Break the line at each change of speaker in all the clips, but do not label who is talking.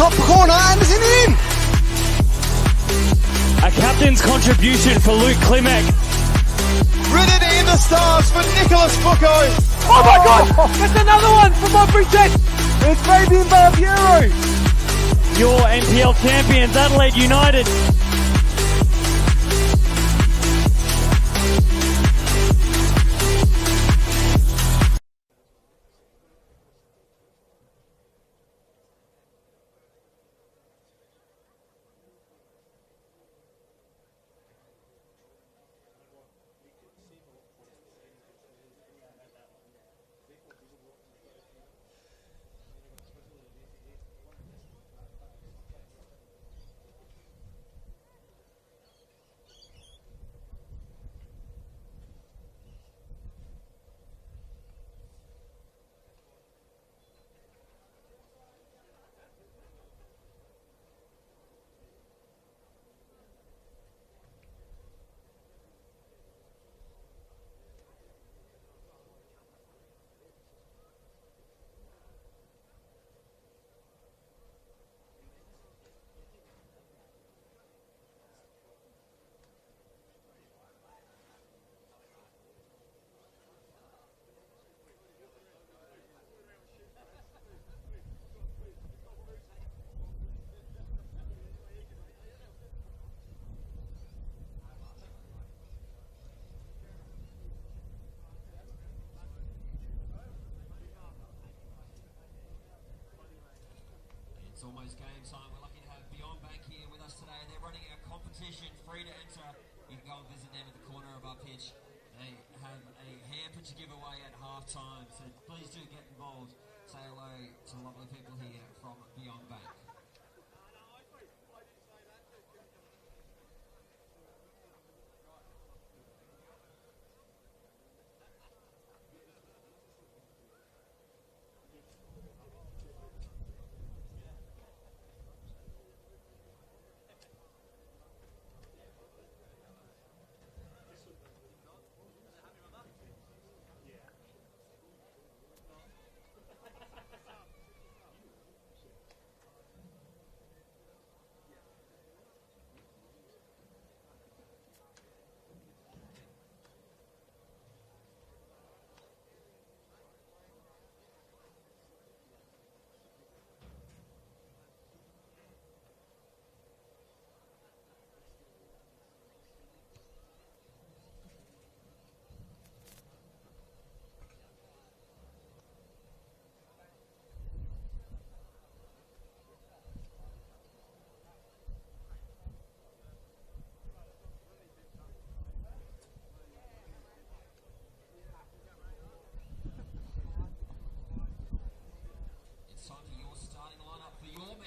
top corner, and it's in.
A captain's contribution for Luke Klimek.
Ridden in the stars for Nicholas Bucco.
Oh my God! That's another one from Aubrey Jet. It's Fabian Barbiero.
Your NPL champions, Adelaide United.
It's almost game time. We're lucky to have Beyond Bank here with us today. They're running our competition, free to enter. You can go and visit them at the corner of our pitch. They have a hamper to give away at half time, so please do get involved. Say hello to the lovely people here from Beyond Bank.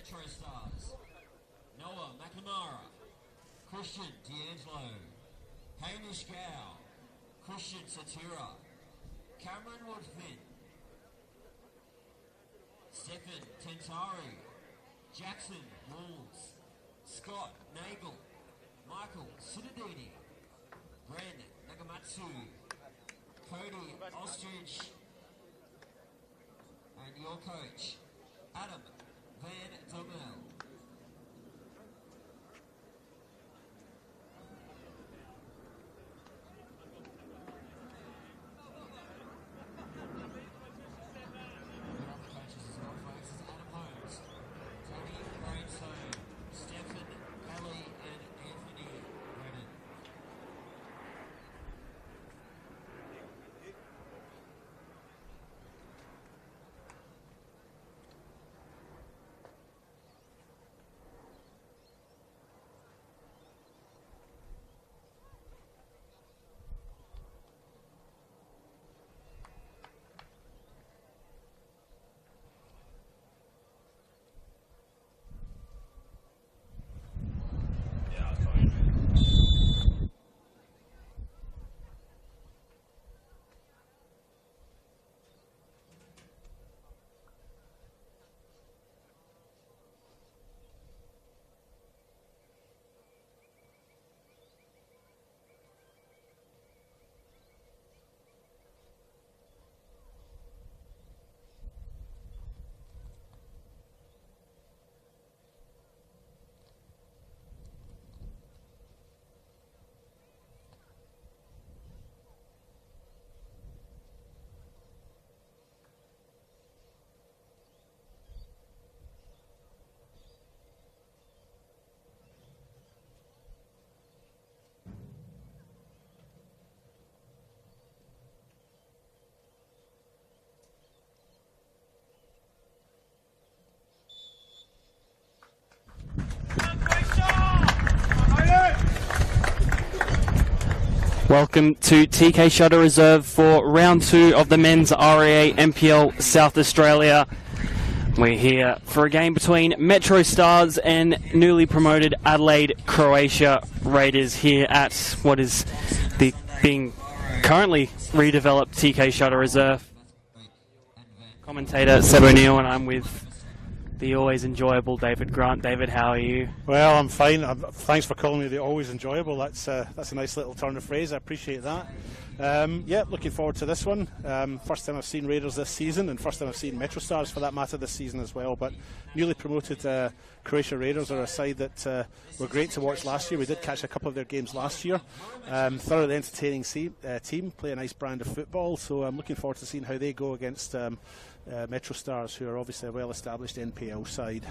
MetroStars. Noah McNamara, Christian D'Angelo, Hamish Gow, Christian Satira, Cameron Woodfin, Stephen Tentari, Jackson Wolves, Scott Nagel, Michael Sudadini, Brandon Nagamatsu, Cody Ostrich, and your coach, Adam Van Domel.
Welcome to TK Shutter Reserve for round 2 of the men's REA MPL South Australia. We're here for a game between MetroStars and newly promoted Adelaide Croatia Raiders here at what is being currently redeveloped TK Shutter Reserve. Commentator Seb O'Neill, and I'm with the always enjoyable David Grant. David, how are you?
Well, I'm fine. Thanks for calling me the always enjoyable. That's a nice little turn of phrase. I appreciate that. Yeah, looking forward to this one. First time I've seen Raiders this season, and first time I've seen MetroStars for that matter this season as well. But newly promoted Croatia Raiders are a side that were great to watch last year. We did catch a couple of their games last year. Thoroughly entertaining team, play a nice brand of football. So I'm looking forward to seeing how they go against MetroStars, who are obviously a well-established NPL side.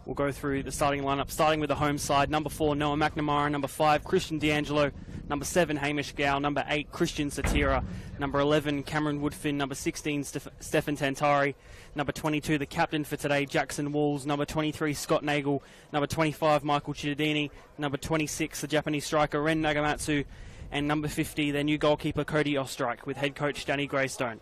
We'll go through the starting lineup, starting with the home side. Number 4, Noah McNamara. Number 5, Christian D'Angelo. Number 7, Hamish Gow. Number 8, Christian Satira. Number 11, Cameron Woodfin. Number 16, Stefan Tantari. Number 22, the captain for today, Jackson Walls. Number 23, Scott Nagel. Number 25, Michael Chittadini. Number 26, the Japanese striker, Ren Nagamatsu. And number 50, their new goalkeeper, Cody Ostrike, with head coach Danny Greystone.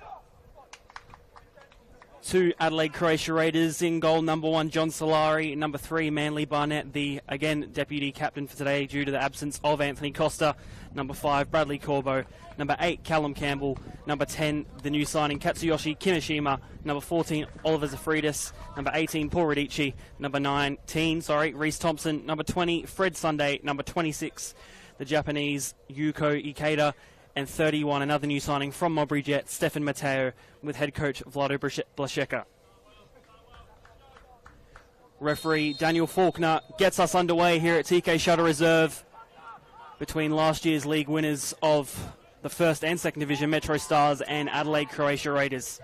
2 Adelaide Croatia Raiders in goal. Number 1, John Solari. Number 3, Manly Barnett, the, again, deputy captain for today due to the absence of Anthony Costa. Number 5, Bradley Corbo. Number 8, Callum Campbell. Number 10, the new signing, Katsuyoshi Kimishima. Number 14, Oliver Zafridis. Number 18, Paul Radici. Number 19, Reece Thompson. Number 20, Fred Sunday. Number 26, the Japanese Yuko Ikeda. And 31, another new signing from Mowbray Jet, Stefan Mateo, with head coach Vlado Blaszeka. Referee Daniel Faulkner gets us underway here at TK Shutter Reserve between last year's league winners of the first and second division, MetroStars, and Adelaide Croatia Raiders.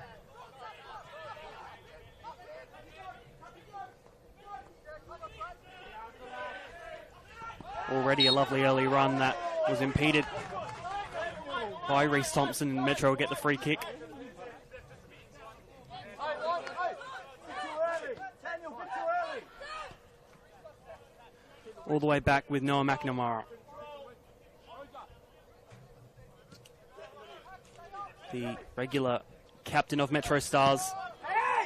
Already a lovely early run that was impeded by Reece Thompson, and Metro will get the free kick. All the way back with Noah McNamara. The regular captain of MetroStars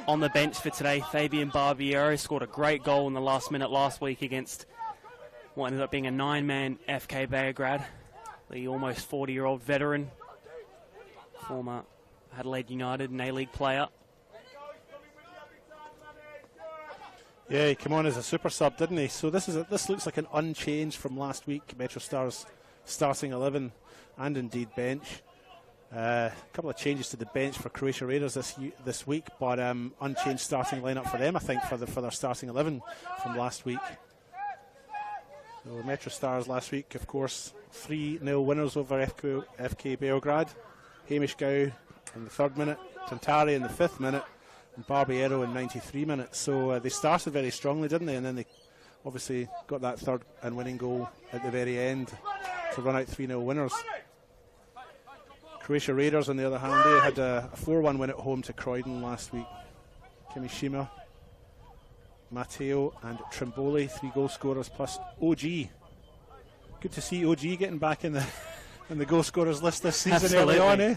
on the bench for today, Fabian Barbiero, scored a great goal in the last minute last week against what ended up being a 9-man FK Beograd. The almost 40-year-old veteran, former Adelaide United and A-League player.
Yeah, he came on as a super sub, didn't he? So this looks like an unchanged from last week. MetroStars starting 11 and indeed bench. A couple of changes to the bench for Croatia Raiders this week, but unchanged starting lineup for them, I think, for their starting 11 from last week. So MetroStars last week, of course, 3-0 winners over FK Beograd. Hamish Gow in the 3rd minute, Tantari in the 5th minute, and Barbiero in 93 minutes. So they started very strongly, didn't they? And then they obviously got that 3rd and winning goal at the very end to run out 3-0 winners. Croatia Raiders, on the other hand, they had a 4-1 win at home to Croydon last week. Kimishima, Matteo and Trimboli, 3 goal scorers, plus OG. Good to see OG getting back in the goal scorers list this season.
Absolutely.
Early on, eh?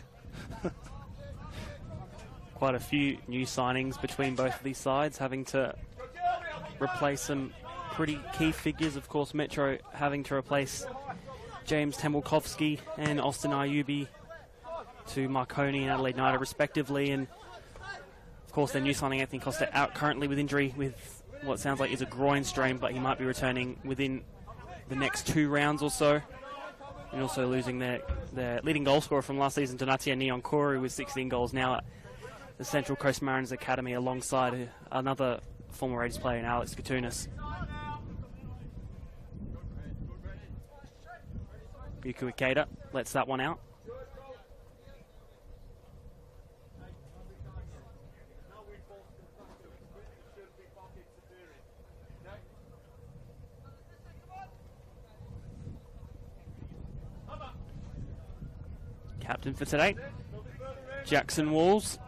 Quite a few new signings between both of these sides, having to replace some pretty key figures. Of course, Metro having to replace James Tembelkovsky and Austin Ayubi to Marconi and Adelaide United respectively, and of course their new signing Anthony Costa out currently with injury with what sounds like is a groin strain, but he might be returning within the next 2 rounds or so. And also losing their leading goal scorer from last season, Donatia Nyonkuru, with 16 goals now at the Central Coast Mariners Academy alongside another former Raiders player, Alex Katunis. Yuko Ikeda lets that one out. Captain for today, Jackson Walls.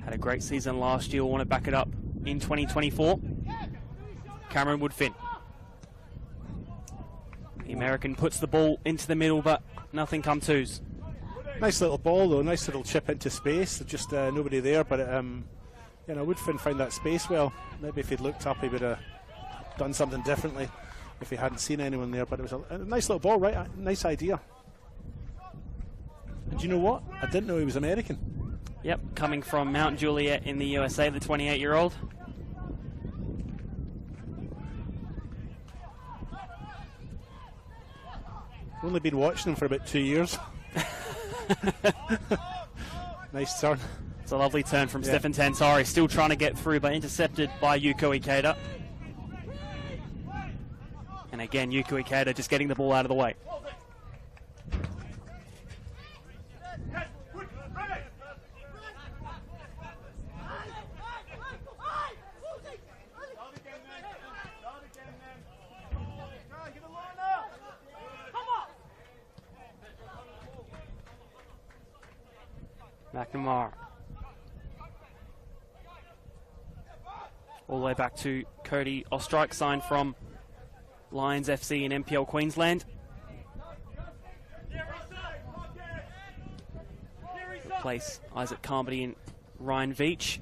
Had a great season last year, want to back it up in 2024. Cameron Woodfin. The American puts the ball into the middle, but nothing come twos.
Nice little ball though, nice little chip into space. Just nobody there, but you know, Woodfin found that space well. Maybe if he'd looked up, he would have done something differently if he hadn't seen anyone there. But it was a nice little ball, right? Nice idea. And you know what? I didn't know he was American.
Yep, coming from Mount Juliet in the USA, the 28-year-old.
Only been watching him for about 2 years. Nice turn.
It's a lovely turn from Stefan Tansari, still trying to get through, but intercepted by Yuko Ikeda. And again, Yuko Ikeda just getting the ball out of the way. McNamara. All the way back to Cody Ostrike, signed from Lions FC in NPL Queensland. Replace Isaac Carmody and Ryan Veach.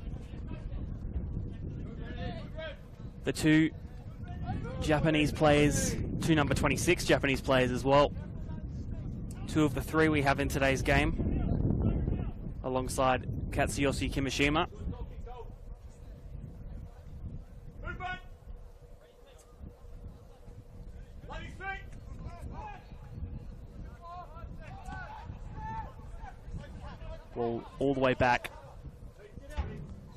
The two Japanese players, two number 26 Japanese players as well. Two of the three we have in today's game, alongside Katsuyoshi Kimishima. Ball all the way back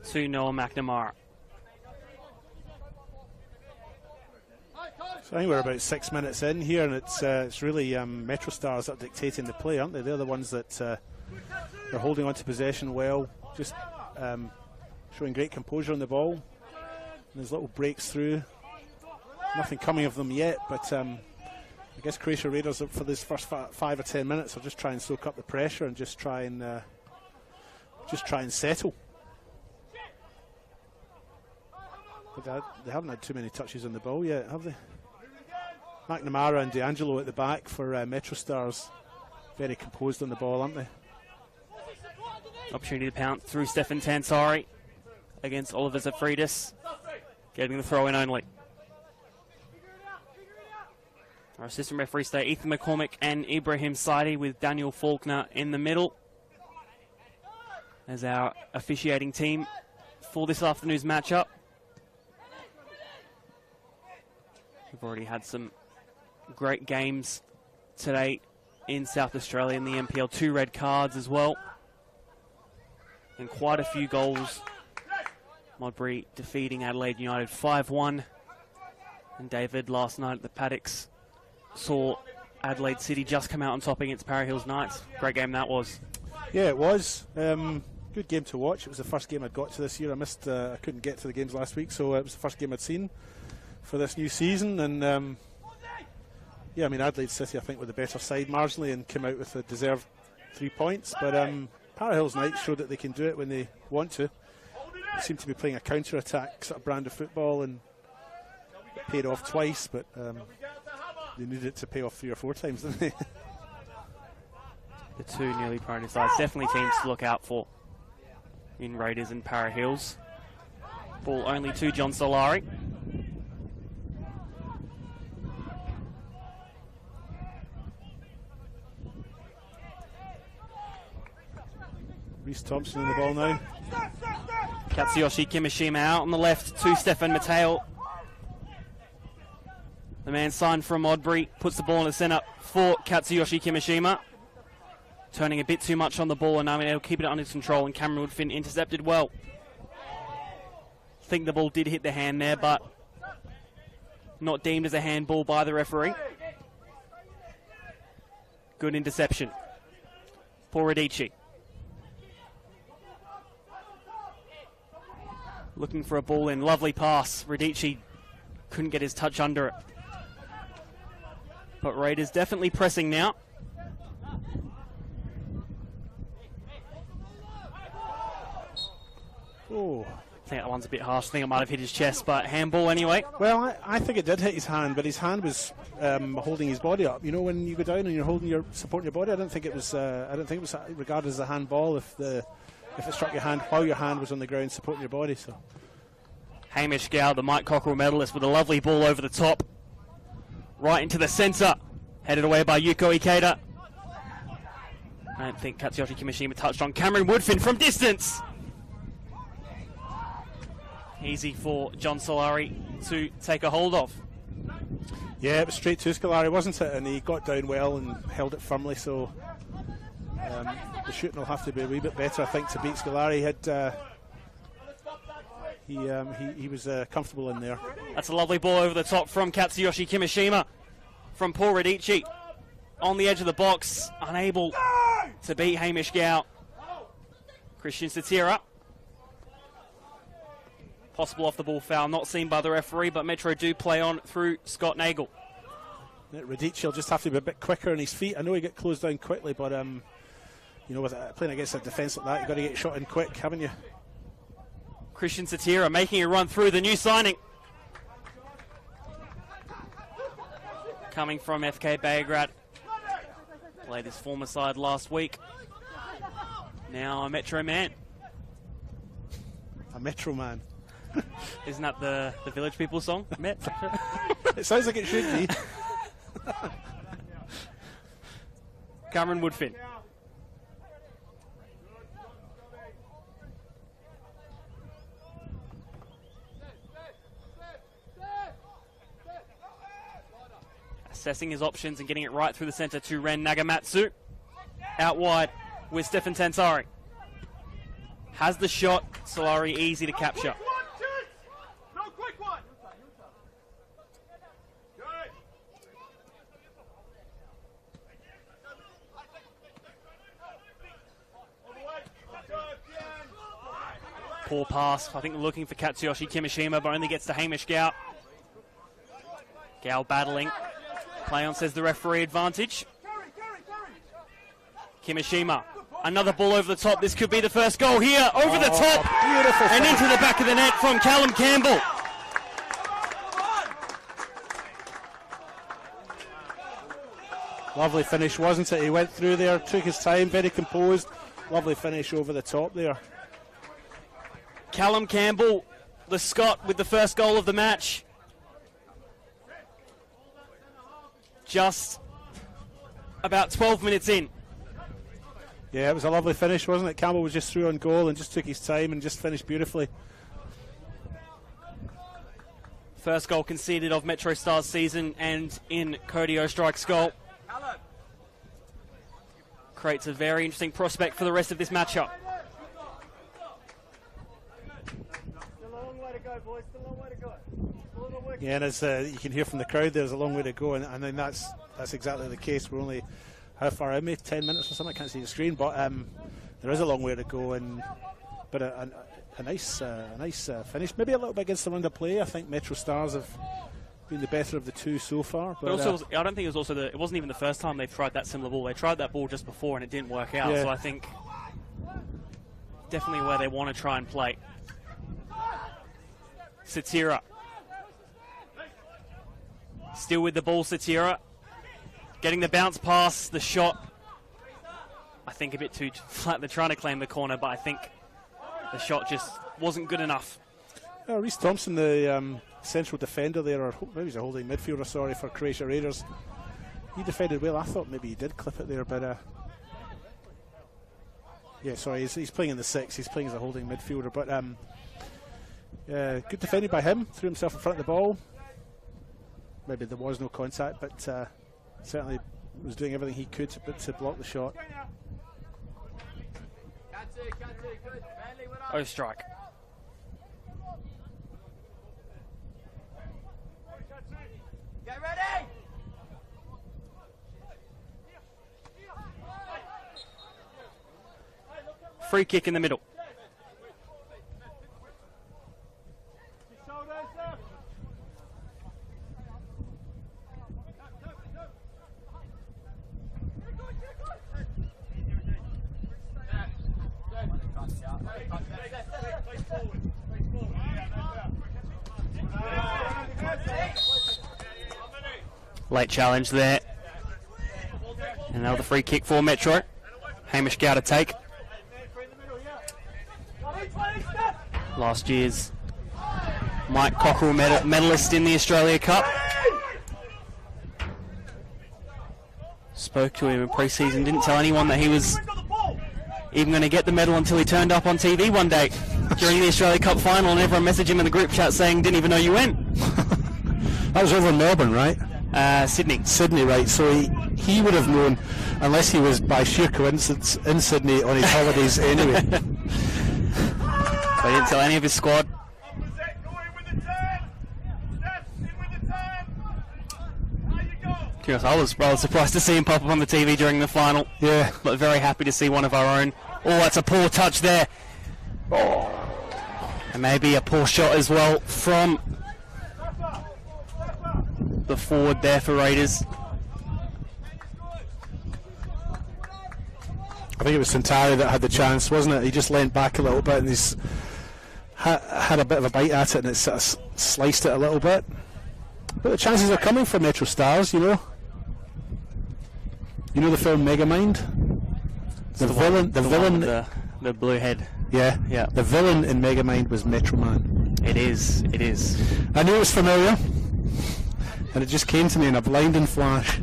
to Noah McNamara.
So I think we're about 6 minutes in here, and it's really MetroStars that are dictating the play, aren't they? They're the ones that are holding on to possession well, just showing great composure on the ball. And there's little breaks through. Nothing coming of them yet, but I guess Croatia Raiders for this first 5 or 10 minutes will just try and soak up the pressure and just try and settle. But they haven't had too many touches on the ball yet, have they? McNamara and D'Angelo at the back for MetroStars. Very composed on the ball, aren't they?
Opportunity to pounce through Stefan Tansari against Oliver Zafridis. Getting the throw in only. Our assistant referees stay Ethan McCormick and Ibrahim Saidi, with Daniel Faulkner in the middle as our officiating team for this afternoon's matchup. We've already had some great games today in South Australia in the NPL, 2 red cards as well, and quite a few goals. Modbury defeating Adelaide United 5-1, and David last night at the Paddocks saw Adelaide City just come out on top against Para Hills Knights. Great game that was.
Yeah, it was. Good game to watch. It was the first game I'd got to this year. I couldn't get to the games last week, so it was the first game I'd seen for this new season. And yeah, I mean, Adelaide City, I think, were the better side marginally and came out with a deserved 3 points. But Para Hills Knights showed that they can do it when they want to. They seem to be playing a counter-attack sort of brand of football, and it paid off twice, but they needed it to pay off 3 or 4 times, didn't they?
The two newly promoted sides, definitely teams to look out for in Raiders and Para Hills. Ball only to John Solari.
Reece Thompson in the ball now.
Katsuyoshi Kimishima out on the left to Stefan Mateo. The man signed from Modbury puts the ball in the centre for Katsuyoshi Kimishima. Turning a bit too much on the ball, and now he'll keep it under control, and Cameron Woodfin intercepted well. I think the ball did hit the hand there, but not deemed as a handball by the referee. Good interception for Radici. Looking for a ball in, lovely pass. Radici couldn't get his touch under it. But Raiders definitely pressing now.
Oh,
I think that one's a bit harsh. I think it might have hit his chest, but handball anyway.
Well, I think it did hit his hand, but his hand was holding his body up. You know, when you go down and you're supporting your body, I don't think it was regarded as a handball if it struck your hand while your hand was on the ground supporting your body. So
Hamish Gow, the Mike Cockerell medalist, with a lovely ball over the top, right into the centre, headed away by Yuko Ikeda. I don't think Katsuyoshi Kimishima touched on Cameron Woodfin from distance. Easy for John Solari to take a hold of.
Yeah, it was straight to Scolari, wasn't it? And he got down well and held it firmly, so the shooting will have to be a wee bit better, I think, to beat Scolari. He was comfortable in there.
That's a lovely ball over the top from Katsuyoshi Kimishima. From Paul Radici on the edge of the box, unable to beat Hamish Gow. Christian Satira. Possible off the ball foul, not seen by the referee, but Metro do play on through Scott Nagel.
Radici will just have to be a bit quicker on his feet. I know he got closed down quickly, but you know, with playing against a defence like that, you've got to get shot in quick, haven't you?
Christian Satira making a run through, the new signing. Coming from FK Beograd. Played his former side last week. Now a Metro man.
A Metro man.
Isn't that the Village People song? Met.
It sounds like it should be.
Cameron Woodfin. Assessing his options and getting it right through the centre to Ren Nagamatsu. Out wide with Stefan Tantari. Has the shot. Solari easy to capture. Poor pass. I think looking for Katsuyoshi Kimishima, but only gets to Hamish Gow. Gow battling. Play on, says the referee, advantage. Kimishima. Another ball over the top. This could be the first goal here. Over the top.
Beautiful.
And into the back of the net from Callum Campbell.
Lovely finish, wasn't it? He went through there, took his time, very composed. Lovely finish over the top there.
Callum Campbell, the Scot, with the first goal of the match. Just about 12 minutes in.
Yeah, it was a lovely finish, wasn't it? Campbell was just through on goal and just took his time and just finished beautifully.
First goal conceded of MetroStars season and in Cody Ostrike's goal. Creates a very interesting prospect for the rest of this matchup.
Yeah, and as you can hear from the crowd, there's a long way to go, and then that's exactly the case. We're only, how far out, maybe 10 minutes or something, I can't see the screen, but there is a long way to go, but a nice finish. Maybe a little bit against the run of play. I think MetroStars have been the better of the two so far.
But also, I don't think it was also it wasn't even the first time they've tried that similar ball. They tried that ball just before and it didn't work out. Yeah. So I think definitely where they want to try and play. Satira. Still with the ball, Satira. Getting the bounce pass, the shot. I think a bit too flat. They're trying to claim the corner, but I think the shot just wasn't good enough.
Reece Thompson, the central defender there, or maybe he's a holding midfielder, sorry, for Croatia Raiders. He defended well. I thought maybe he did clip it there, but yeah, sorry, he's playing in the 6. He's playing as a holding midfielder, but good defending by him. Threw himself in front of the ball. Maybe there was no contact, but certainly was doing everything he could to block the shot.
Ostrike.
Get ready!
Free kick in the middle. Late challenge there. And now the free kick for Metro. Hamish Gow to take. Last year's Mike Cockerell medalist in the Australia Cup. Spoke to him in pre-season, didn't tell anyone that he was even going to get the medal until he turned up on TV one day during the Australia Cup final, and everyone messaged him in the group chat saying, didn't even know you went.
That was over in Melbourne, right?
Sydney.
Sydney, right. So he would have known, unless he was by sheer coincidence in Sydney on his holidays anyway.
So he didn't tell any of his squad. Yes, I was rather surprised to see him pop up on the TV during the final.
Yeah.
But very happy to see one of our own. Oh, that's a poor touch there. And maybe a poor shot as well from the forward there for Raiders.
I think it was Santari that had the chance, wasn't it? He just leant back a little bit and he's had a bit of a bite at it, and it sort of sliced it a little bit. But the chances are coming for MetroStars, you know. You know the film Megamind? The villain,
the blue head.
Yeah,
Yeah.
The villain in Megamind was Metro Man.
It is.
I knew it was familiar, and it just came to me in a blinding flash.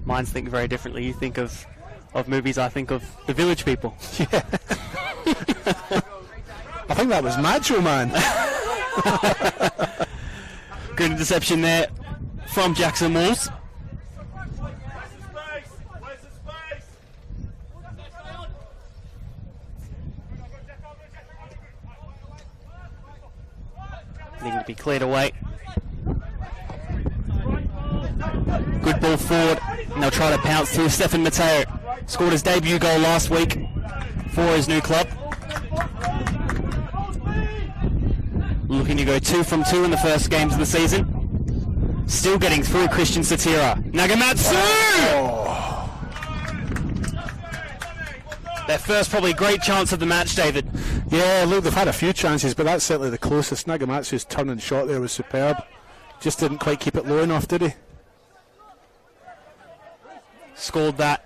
Minds think very differently. You think of movies, I think of The Village People.
Yeah. I think that was Macho Man.
Good interception there from Jackson Walls. Needing to be cleared away. Good ball forward, and they'll try to pounce through. Stefan Mateo scored his debut goal last week for his new club. Looking to go 2 from 2 in the first games of the season. Still getting through Christian Satira. Nagamatsu! Their first probably great chance of the match, David.
Yeah, look, they've had a few chances, but that's certainly the closest. Nagamatsu's turn and shot there was superb. Just didn't quite keep it low enough, did he?
Scored that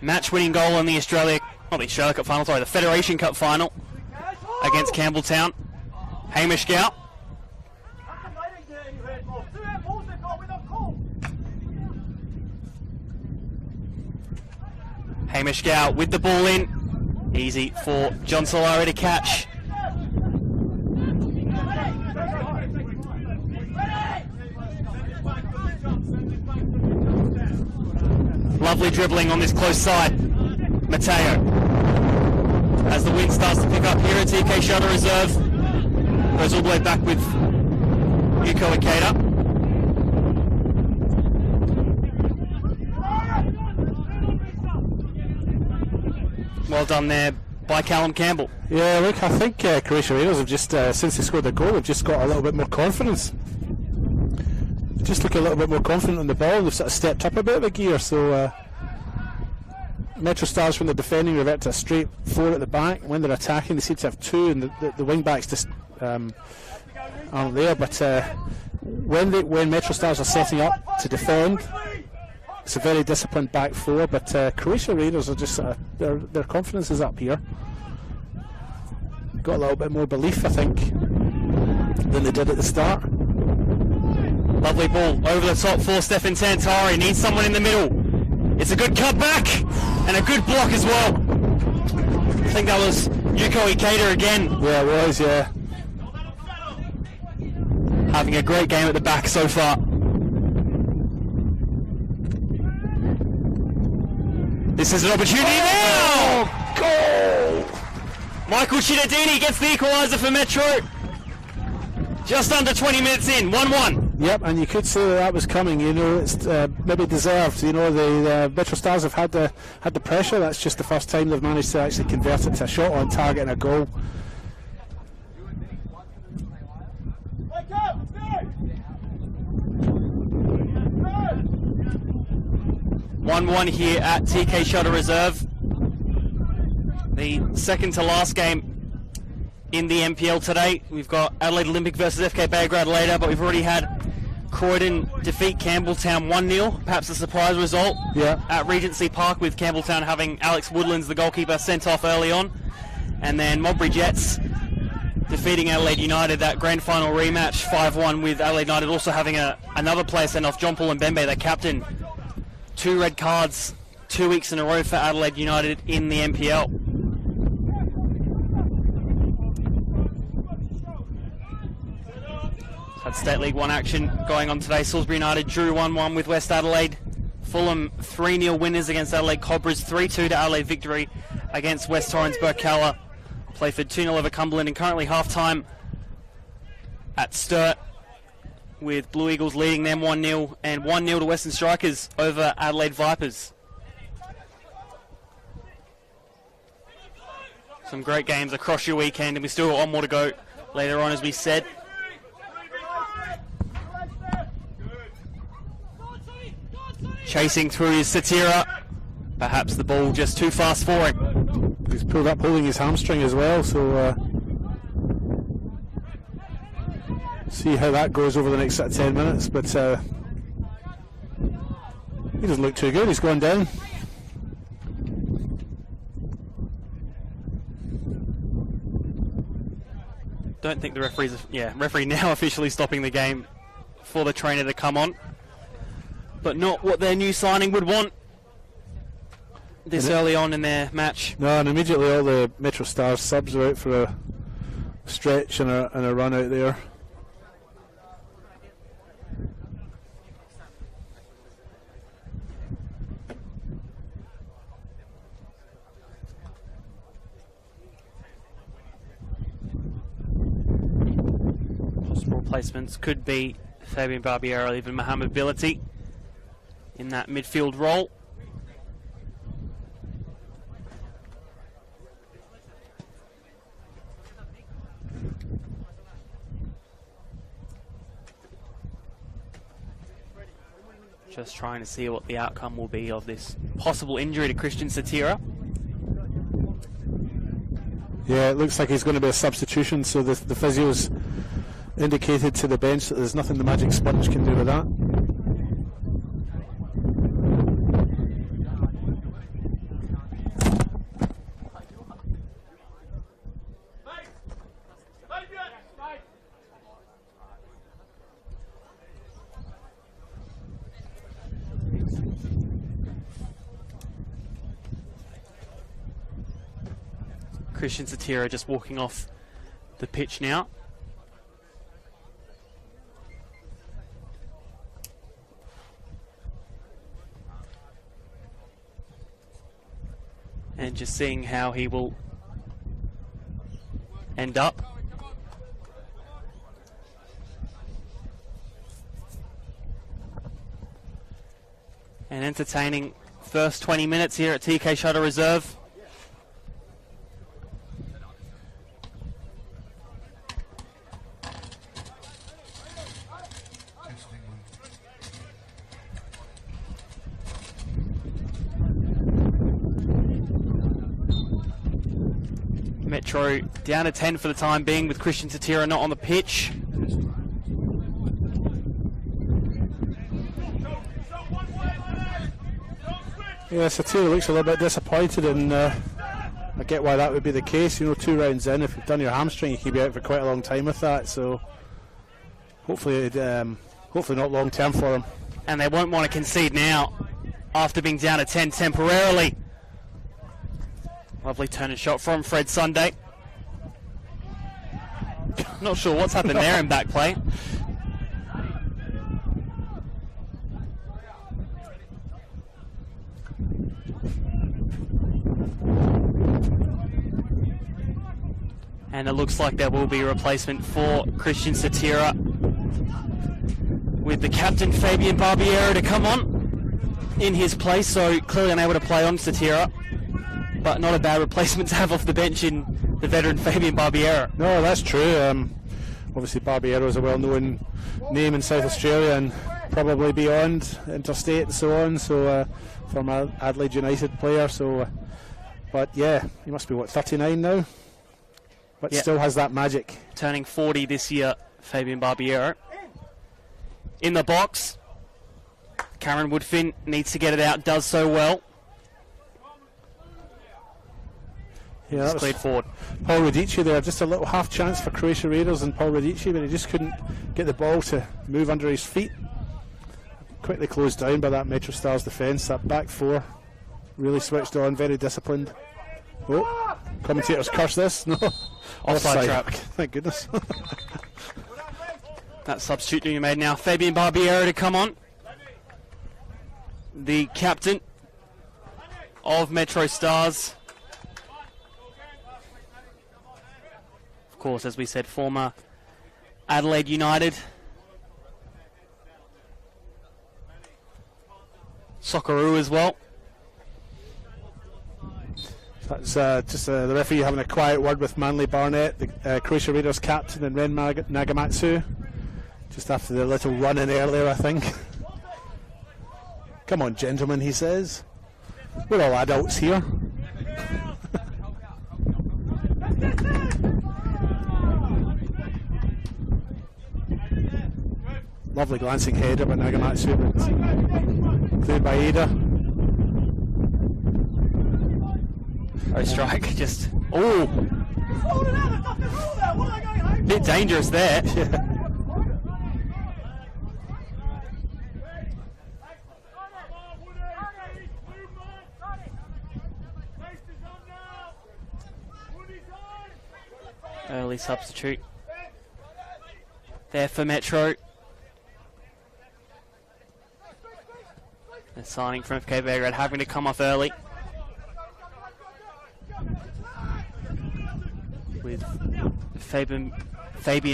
match-winning goal in the Australia Cup final, the Federation Cup final against Campbelltown. Hamish Gow. Hamish Gow with the ball in. Easy for John Solari to catch. Lovely dribbling on this close side. Mateo. As the wind starts to pick up here at TK Shutter Reserve. Goes all the way back with Yuko Ikeda. Well done there by Callum Campbell.
Yeah, look, I think Croatia Raiders have just, since they scored the goal, have just got a little bit more confidence. Just look a little bit more confident on the ball. They've sort of stepped up a bit of a gear, so MetroStars, when they're defending, revert to a straight 4 at the back. When they're attacking, they seem to have 2, and the wing backs just aren't there. But when MetroStars are setting up to defend, it's a very disciplined back 4. But Croatia Raiders are just their confidence is up here. Got a little bit more belief, I think, than they did at the start.
Lovely ball over the top for Stefan Santari. Needs someone in the middle. It's a good cutback and a good block as well. I think that was Yuko Ikeda again.
Yeah, it was, yeah.
Having a great game at the back so far. This is an opportunity now! Goal! Michael Cittadini gets the equaliser for Metro. Just under 20 minutes in, 1-1.
Yep, and you could say that was coming. You know, it's maybe deserved. You know, the MetroStars have had the pressure. That's just the first time they've managed to actually convert it to a shot on target and a goal.
One here at TK Shutter Reserve. The second to last game in the NPL today. We've got Adelaide Olympic versus FK Bagra Adelaide, but we've already had Croydon defeat Campbelltown 1-0, perhaps a surprise result at Regency Park, with Campbelltown having Alex Woodlands, the goalkeeper, sent off early on. And then Modbury Jets defeating Adelaide United, that grand final rematch 5-1, with Adelaide United also having another player sent off, John Paul Mbembe, their captain. 2 red cards 2 weeks in a row for Adelaide United in the NPL. Had State League 1 action going on today. Salisbury United drew 1-1 with West Adelaide. Fulham 3-0 winners against Adelaide Cobras. 3-2 to Adelaide victory against West Torrens Burkalla. Playford 2-0 over Cumberland, and currently half-time at Sturt, with Blue Eagles leading them 1-0, and 1-0 to Western Strikers over Adelaide Vipers. Some great games across your weekend, and we still got one more to go later on, as we said. Chasing through is Satira. Perhaps the ball just too fast for him.
He's pulled up holding his hamstring as well, so see how that goes over the next 10 minutes. But he doesn't look too good. He's gone down.
Don't think the referee now officially stopping the game for the trainer to come on, but not what their new signing would want this early on in their match.
No, and immediately all the MetroStars subs are out for a stretch and a run out there.
Possible replacements could be Fabian Barbiero or even Mohamed Bility in that midfield role. Just trying to see what the outcome will be of this possible injury to Christian Satira.
Yeah, it looks like he's going to be a substitution, so the physio's indicated to the bench that there's nothing the Magic Sponge can do with that.
Christian Satira just walking off the pitch now. And just seeing how he will end up. And entertaining first 20 minutes here at TK Shutter Reserve. Metro down to 10 for the time being, with Christian Satira not on the pitch.
Yeah, Satira looks a little bit disappointed, and I get why that would be the case. You know, 2 rounds in, if you've done your hamstring, you could be out for quite a long time with that. So hopefully not long term for him.
And they won't want to concede now after being down to 10 temporarily. Lovely turn and shot from Fred Sunday. Not sure what's happened there in back play. And it looks like there will be a replacement for Christian Satira, with the captain Fabian Barbiero to come on in his place, so clearly unable to play on Satira. But not a bad replacement to have off the bench in the veteran Fabian Barbiero.
No, that's true. Obviously Barbiero is a well-known name in South Australia and probably beyond, interstate and so on, so from an Adelaide United player. So, but yeah, he must be, what, 39 now? But still has that magic.
Turning 40 this year, Fabian Barbiero. in the box. Cameron Woodfin needs to get it out, does so well.
Yeah, that was
cleared forward.
Paul Radici there, just a little half chance for Croatia Raiders and Paul Radici, but he just couldn't get the ball to move under his feet. Quickly closed down by that MetroStars defence. That back four really switched on, very disciplined. Oh, commentators curse this. No,
Offside trap.
Thank goodness.
That substitute being made now. Fabian Barbiero to come on. The captain of MetroStars. Of course, as we said, former Adelaide United. Socceroo as well.
That's just the referee having a quiet word with Manly Barnett, the Croatia Raiders captain, and Ren Nagamatsu. Just after the little run in earlier, I think. Come on, gentlemen, he says. We're all adults here. Lovely glancing header by Nagamatsu, but cleared by Ada.
Oh, strike, just, oh! Bit dangerous there.
Yeah.
Early substitute there for Metro. The signing from FK Belgrade having to come off early. With Fabian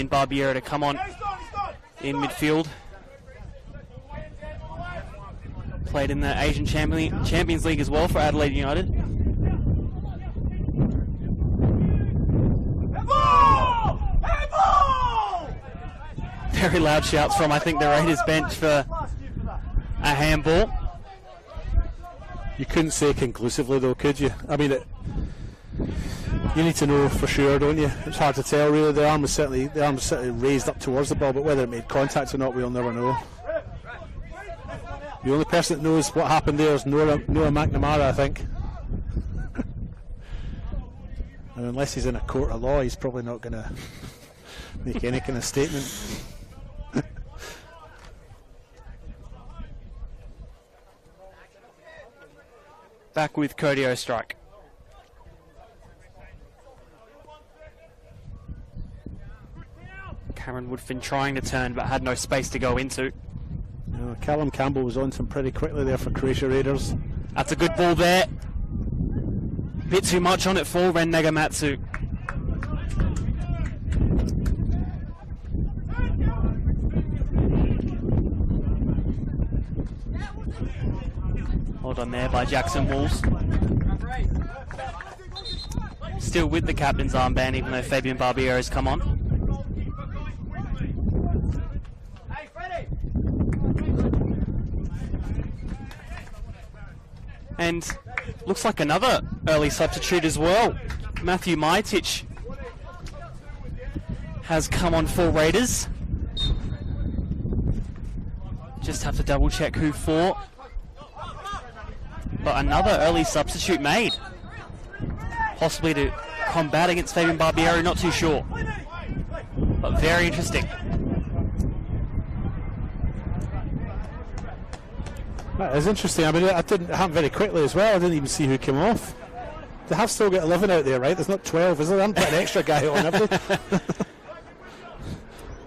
Barbiero to come on in midfield. Played in the Asian Champions League as well for Adelaide United. Very loud shouts from, I think, the Raiders bench for a handball.
You couldn't say conclusively though, could you? I mean, you need to know for sure, don't you? It's hard to tell really. The arm was certainly raised up towards the ball, but whether it made contact or not, we'll never know. The only person that knows what happened there is Noah McNamara, I think. And unless he's in a court of law, he's probably not going to make any kind of statement.
Back with Cody O'Strike. Cameron Woodfin trying to turn but had no space to go into.
Callum Campbell was on some pretty quickly there for Croatia Raiders.
That's a good ball there. Bit too much on it for Ren Nagamatsu. Hold on there by Jackson Walls. Still with the captain's armband, even though Fabian Barbiero has come on. And looks like another early substitute as well. Matthew Maitic has come on for Raiders. Just have to double check who for. But another early substitute made. Possibly to combat against Fabian Barbiero, not too sure. But very interesting.
That is interesting. I mean, it happened very quickly as well. I didn't even see who came off. They have still got 11 out there, right? There's not 12, is there? I haven't put an extra guy on, have they?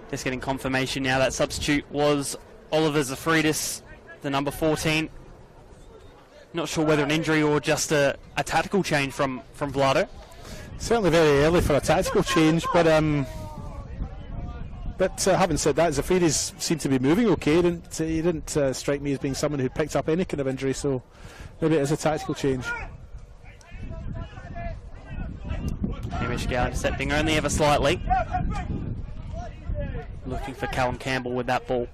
Just getting confirmation now that substitute was Oliver Zafridis, the number 14. Not sure whether an injury or just a tactical change from Vlado.
Certainly very early for a tactical change, but having said that, Zafridis seemed to be moving okay. He didn't strike me as being someone who picked up any kind of injury, so maybe it is a tactical change.
Hamish Gow intercepting only ever slightly. Looking for Callum Campbell with that ball.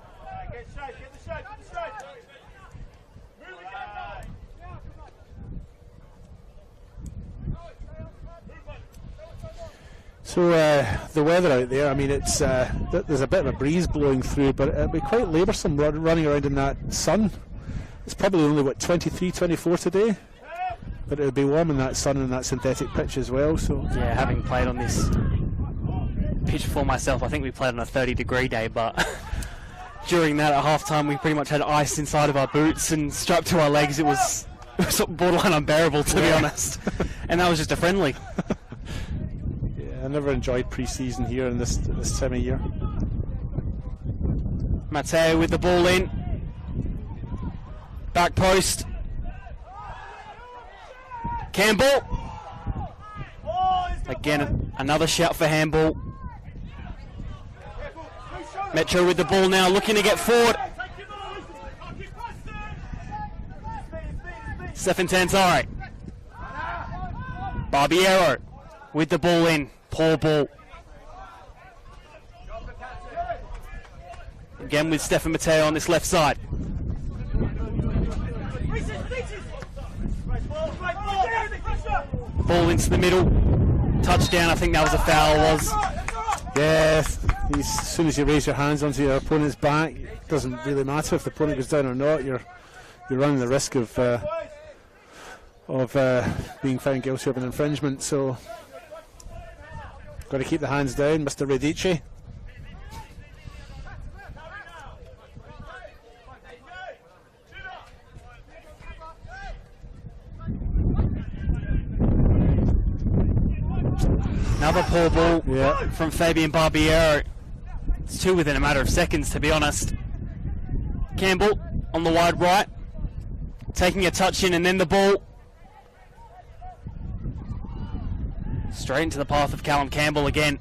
So So the weather out there, I mean, it's there's a bit of a breeze blowing through, but it'll be quite laboursome running around in that sun. It's probably only, what, 23, 24 today? But it'll be warm in that sun and that synthetic pitch as well. So
Yeah, having played on this pitch for myself, I think we played on a 30-degree day, but during that at half-time we pretty much had ice inside of our boots and strapped to our legs. It was sort of borderline unbearable, to be honest. And that was just a friendly.
I never enjoyed pre-season here in this time of year.
Matteo with the ball in. Back post. Campbell. Again, another shout for handball. Metro with the ball now, looking to get forward. Stefan Tanzari. Barbiero with the ball in. Poor ball. Again with Stefan Matteo on this left side. Ball into the middle. Touchdown. I think that was a foul.
Yes. As soon as you raise your hands onto your opponent's back, it doesn't really matter if the opponent goes down or not. You're running the risk of being found guilty of an infringement. So got to keep the hands down, Mr. Radici.
Another poor ball from Fabian Barbiero. It's two within a matter of seconds, to be honest. Campbell on the wide right, taking a touch in, and then the ball straight into the path of Callum Campbell again.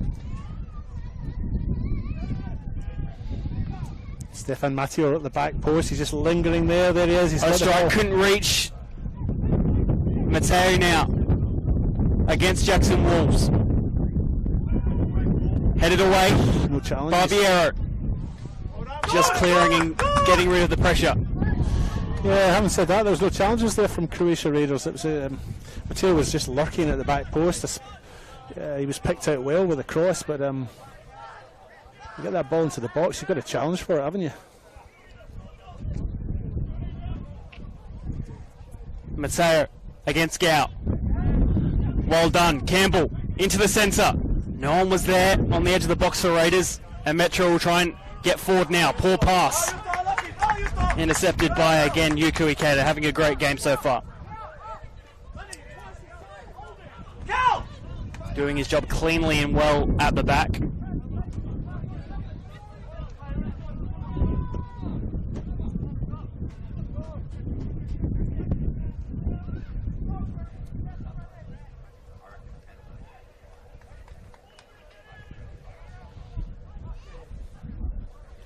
Stefan Matteo at the back post. He's just lingering there. There he is. He's
strike couldn't reach. Matteo now against Jackson Wolves. Headed away.
No challenge.
Barbiero just clearing and getting rid of the pressure.
Yeah, having said that, there was no challenges there from Croatia Raiders. It was Matteo was just lurking at the back post. He was picked out well with a cross, but you get that ball into the box, you've got a challenge for it, haven't you?
Matteo against Gow. Well done. Campbell into the centre. No one was there on the edge of the box for Raiders, and Metro will try and get forward now. Poor pass. Intercepted by, again, Yuku Ikeda, having a great game so far. Doing his job cleanly and well at the back.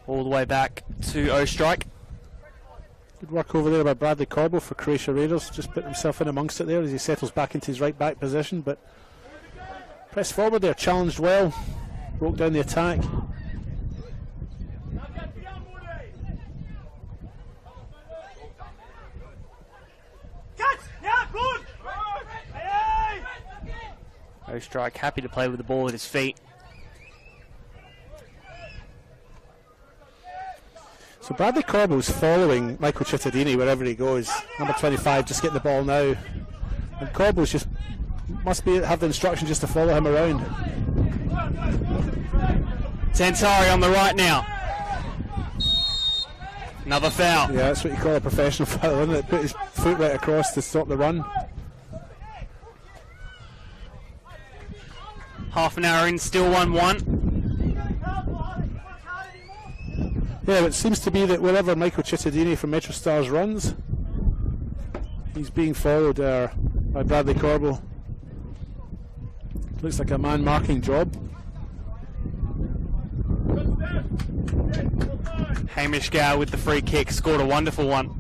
All the way back to O-Strike.
Good work over there by Bradley Corbo for Croatia Raiders. Just putting himself in amongst it there as he settles back into his right back position. But pressed forward there, challenged well, broke down the attack.
O-Strike happy to play with the ball at his feet.
So Bradley Corbo's following Michael Cittadini wherever he goes. Number 25 just getting the ball now. And Corbo's just must have the instruction just to follow him around.
Tantari on the right now. Another foul.
Yeah, that's what you call a professional foul, isn't it? Put his foot right across to stop the run.
Half an hour in, still 1-1.
Yeah, it seems to be that wherever Michael Cittadini from MetroStars runs, he's being followed by Bradley Corbo. Looks like a man-marking job.
Hamish Gow with the free kick, scored a wonderful one.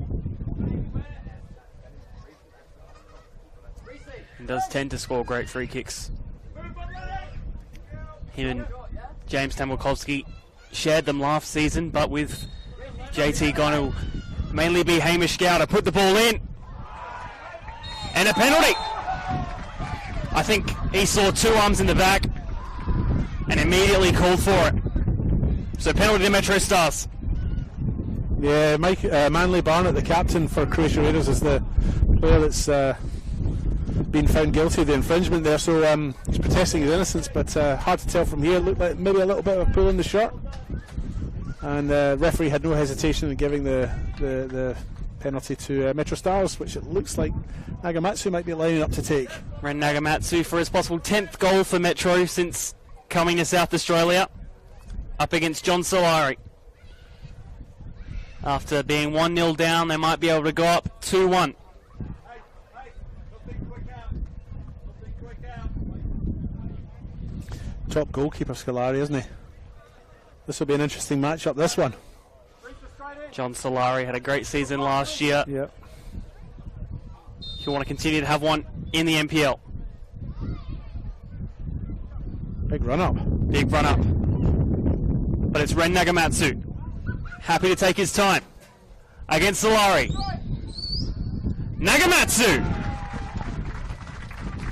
And does tend to score great free kicks. Him and James Tamilkovsky shared them last season, but with JT going to mainly be Hamish Gow to put the ball in. And a penalty. I think he saw two arms in the back. and immediately called for it. So penalty to MetroStars.
Yeah, Manley Barnett, the captain for Croatia Raiders, is the player that's been found guilty of the infringement there. So he's protesting his innocence, but hard to tell from here. Looked like maybe a little bit of a pull in the shirt. And the referee had no hesitation in giving the penalty to MetroStars, which it looks like Nagamatsu might be lining up to take.
Ren Nagamatsu for his possible 10th goal for Metro since coming to South Australia, up against John Solari. After being 1-0 down, they might be able to go up 2-1.
Top goalkeeper Scolari, isn't he? This will be an interesting matchup, this one.
John Solari had a great season last year.
Yep.
If you want to continue to have one in the NPL.
Big run up.
Big run up. But it's Ren Nagamatsu. Happy to take his time against Solari. Nagamatsu!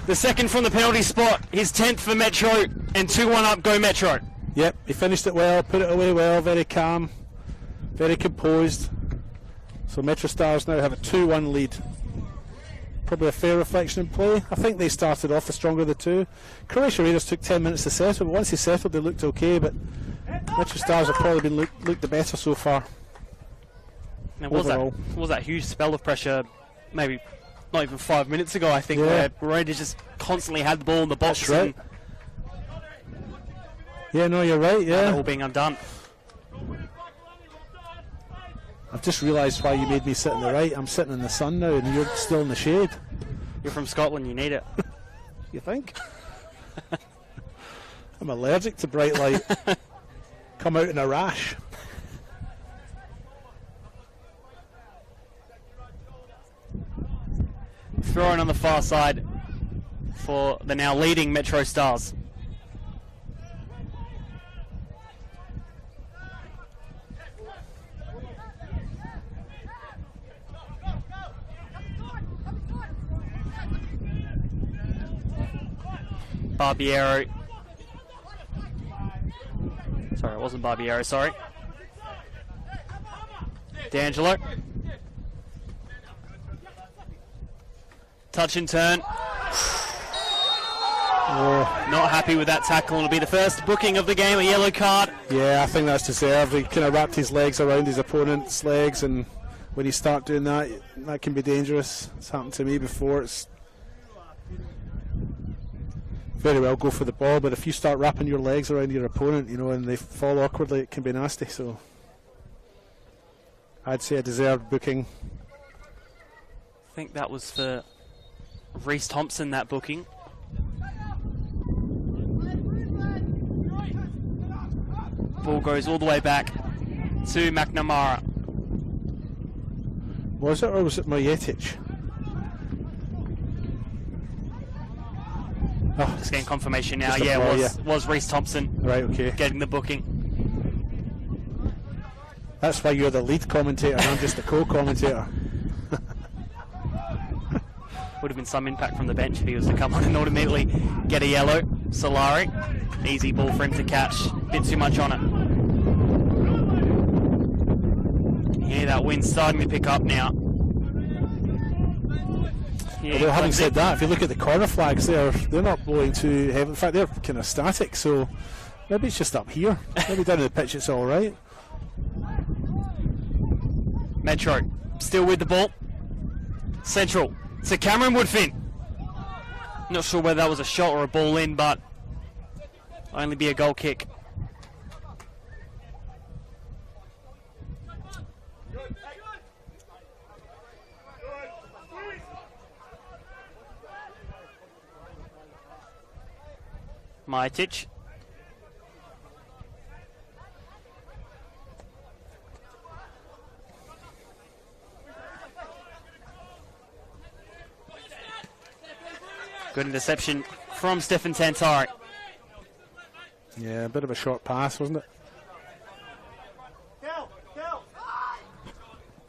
The second from the penalty spot, his 10th for Metro, and 2-1 up, go Metro.
Yep, he finished it well, put it away well, very calm, very composed. So MetroStars now have a 2-1 lead. Probably a fair reflection in play. I think they started off the stronger of the two. Croatia Raiders took 10 minutes to settle, but once they settled they looked okay, but MetroStars have probably been looked the better so far.
Now, was that huge spell of pressure, maybe not even 5 minutes ago, I think, where Raiders just constantly had the ball in the box.
That's right. Yeah, no, you're right, yeah.
All being undone.
I've just realised why you made me sit on the right. I'm sitting in the sun now and you're still in the shade.
You're from Scotland, you need it.
You think? I'm allergic to bright light. Come out in a rash.
Throwing on the far side for the now leading MetroStars. Barbiero. Sorry, it wasn't Barbiero, sorry. D'Angelo. Touch and turn. Not happy with that tackle. It'll be the first booking of the game, a yellow card.
Yeah, I think that's deserved. He kind of wrapped his legs around his opponent's legs, and when you start doing that, that can be dangerous. It's happened to me before. It's very well go for the ball, but if you start wrapping your legs around your opponent, you know, and they fall awkwardly, it can be nasty. So I'd say a deserved booking.
I think that was for Reece Thompson, that booking. Ball goes all the way back to McNamara.
Was it, or was it Mojetic? Oh,
Just getting confirmation now.
Just
Yeah,
before,
it was Reece Thompson.
Right, okay.
Getting the booking.
That's why you're the lead commentator and I'm just a co-commentator.
Would have been some impact from the bench if he was to come on and not immediately get a yellow. Solari, easy ball for him to catch. Bit too much on it. Yeah, that wind's starting to pick up now. Yeah,
although having said that, if you look at the corner flags, they're not blowing too heavy. In fact, they're kind of static. So maybe it's just up here. Maybe down in the pitch it's all right.
Metro still with the ball. Central to Cameron Woodfin. Not sure whether that was a shot or a ball in, but only be a goal kick. Majic. Good interception from Stefan Tantari.
Yeah, a bit of a short pass, wasn't it?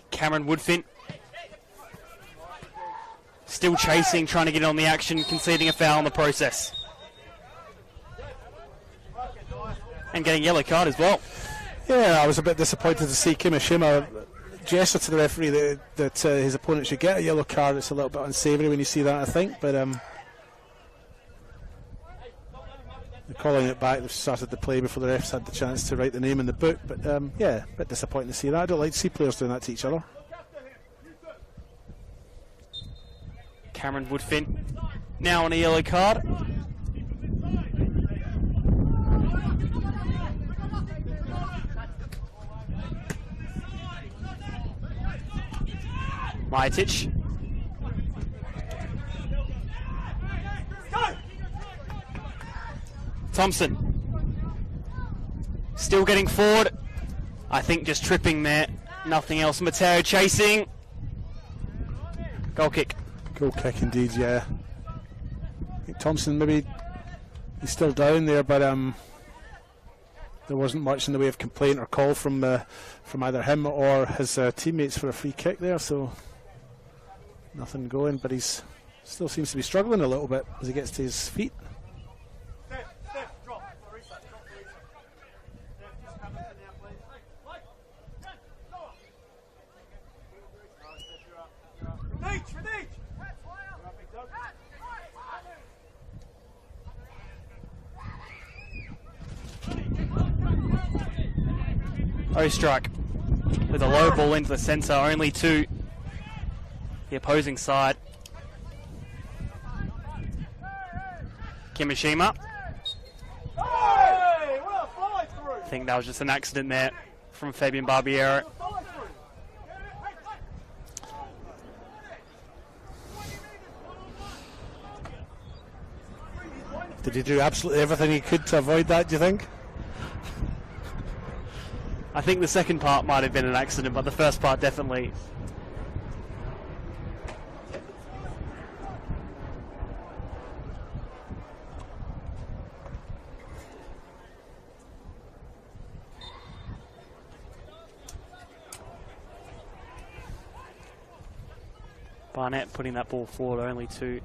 Cameron Woodfin. Still chasing, trying to get on the action, conceding a foul in the process. And getting yellow card as well.
Yeah, I was a bit disappointed to see Kimishima gesture to the referee that his opponent should get a yellow card. It's a little bit unsavoury when you see that, I think, but they're calling it back. They've started the play before the refs had the chance to write the name in the book, but yeah, a bit disappointing to see that. I don't like to see players doing that to each other.
Cameron Woodfin now on a yellow card. Majetic. Thompson. Still getting forward. I think just tripping there. Nothing else. Mateo chasing. Goal kick.
Goal kick indeed, yeah. I think Thompson, maybe he's still down there, but there wasn't much in the way of complaint or call from either him or his teammates for a free kick there, so nothing going, but he's still seems to be struggling a little bit as he gets to his feet.
Ostrike with a low ball into the centre, only to the opposing side. Kimishima. I think that was just an accident there from Fabian Barbiero.
Did he do absolutely everything he could to avoid that, do you think?
I think the second part might have been an accident, but the first part definitely. Barnett putting that ball forward only to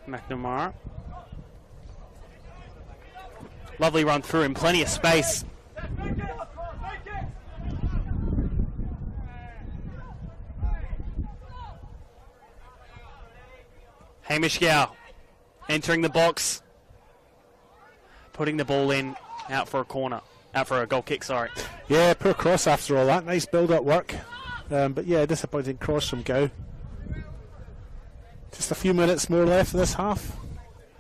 McNamara. Lovely run through and plenty of space. Hamish Gow entering the box, putting the ball in, out for a goal kick, sorry.
Yeah, poor cross after all that. Nice build-up work. But yeah, disappointing cross from Gow. Just a few minutes more left of this half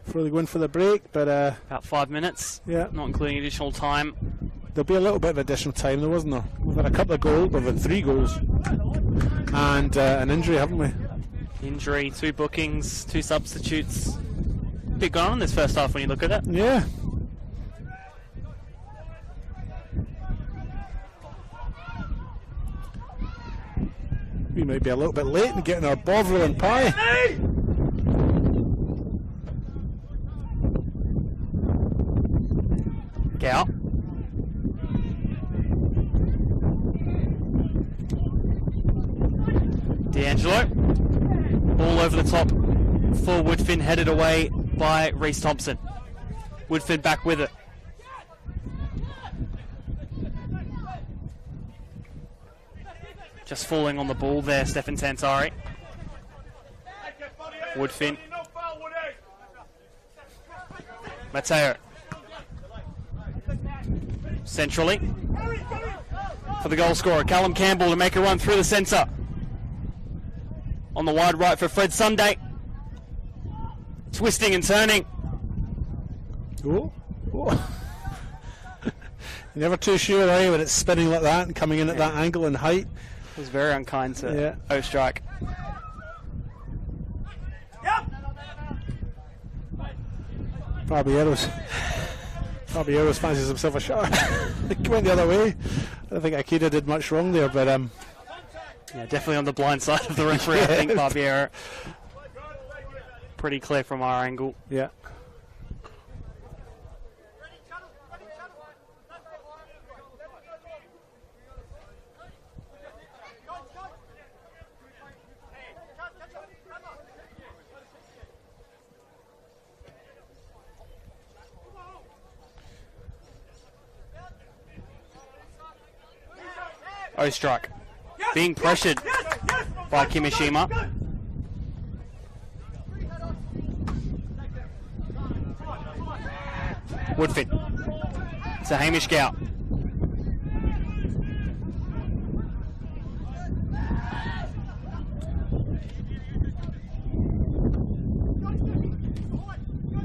before they go in for the break. But
about 5 minutes,
yeah,
not including additional time.
There'll be a little bit of additional time though, wasn't there? We've had a couple of goals, we've had 3 goals. And an injury, haven't we?
Injury, 2 bookings, 2 substitutes. Bit going on in this first half when you look at it.
Yeah. We might be a little bit late in getting our Bovril and pie.
Gow. D'Angelo. All over the top for Woodfin, headed away by Reece Thompson. Woodfin back with it. Just falling on the ball there, Stefan Tantari. Woodfin. Mateo. Centrally. For the goal scorer, Callum Campbell to make a run through the centre. On the wide right for Fred Sunday. Twisting and turning.
Oh. Oh. You're never too sure, are you, when it's spinning like that and coming in at that angle and height.
It was very unkind to Ostrike.
Barbiero's fancies himself a shot. He went the other way. I don't think Akita did much wrong there, but
yeah, definitely on the blind side of the referee. I think Barbiero. Pretty clear from our angle.
Yeah.
toe strike. Being pressured by Kimishima. Woodford to Hamish Gow.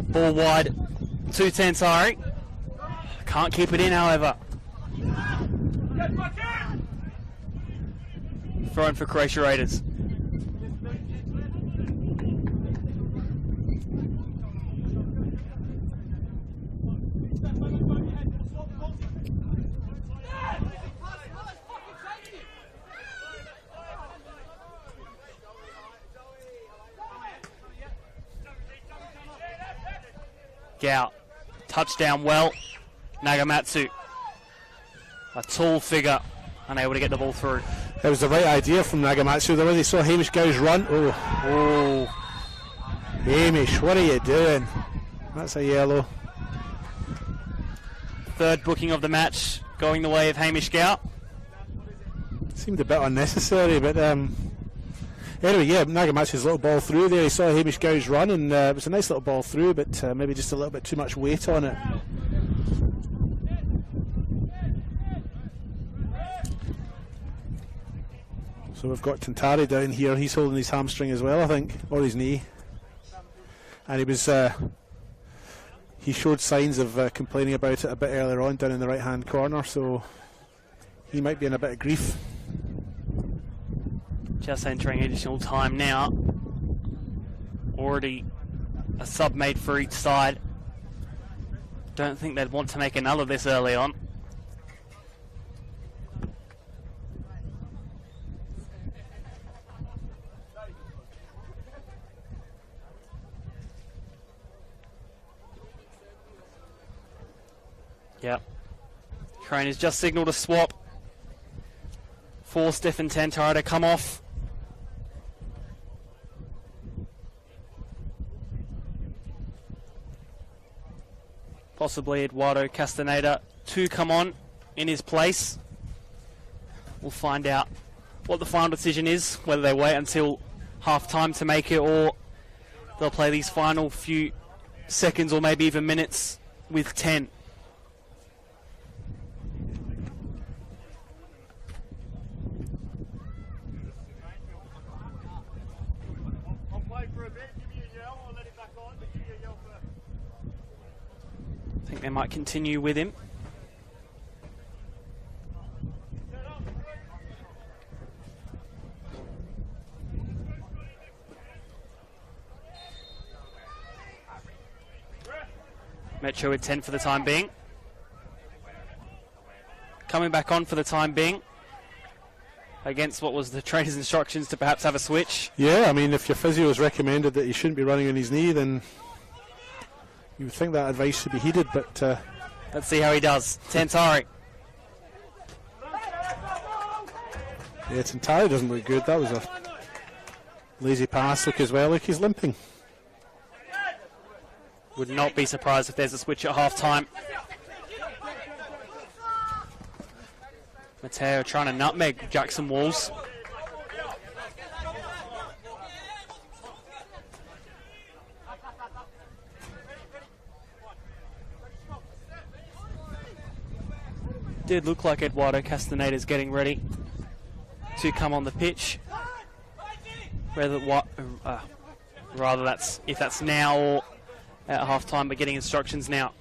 Ball wide to Tantari. Can't keep it in, however. Thrown for Croatia Raiders. Gow, touchdown well. Nagamatsu, a tall figure, unable to get the ball through.
It was the right idea from Nagamatsu. The way they saw Hamish Gow's run. Oh, Hamish, what are you doing? That's a yellow.
Third booking of the match going the way of Hamish Gow.
Seemed a bit unnecessary, but anyway, yeah, Nagamatsu's little ball through there. He saw Hamish Gow's run, and it was a nice little ball through, but maybe just a little bit too much weight on it. So we've got Tantari down here. He's holding his hamstring as well, I think, or his knee. And he was he showed signs of complaining about it a bit earlier on down in the right-hand corner, so he might be in a bit of grief.
Just entering additional time now. Already a sub made for each side. Don't think they'd want to make another this early on. Yep. Crane has just signalled a swap for Stefan Tantara to come off. Possibly Eduardo Castaneda to come on in his place. We'll find out what the final decision is, whether they wait until half time to make it or they'll play these final few seconds or maybe even minutes with 10. I think they might continue with him. Metro with 10 for the time being. Coming back on for the time being. Against what was the trainer's instructions to perhaps have a switch. Yeah,
I mean, if your physio has recommended that he shouldn't be running on his knee, then you would think that advice should be heeded, but
let's see how he does. Tantari.
Yeah, Tantari doesn't look good. That was a lazy pass. Look as well. Look, he's limping.
Would not be surprised if there's a switch at half time. Mateo trying to nutmeg Jackson Walls. Did look like Eduardo Castaneda is getting ready to come on the pitch. Rather that's if that's now or at half time, but getting instructions now.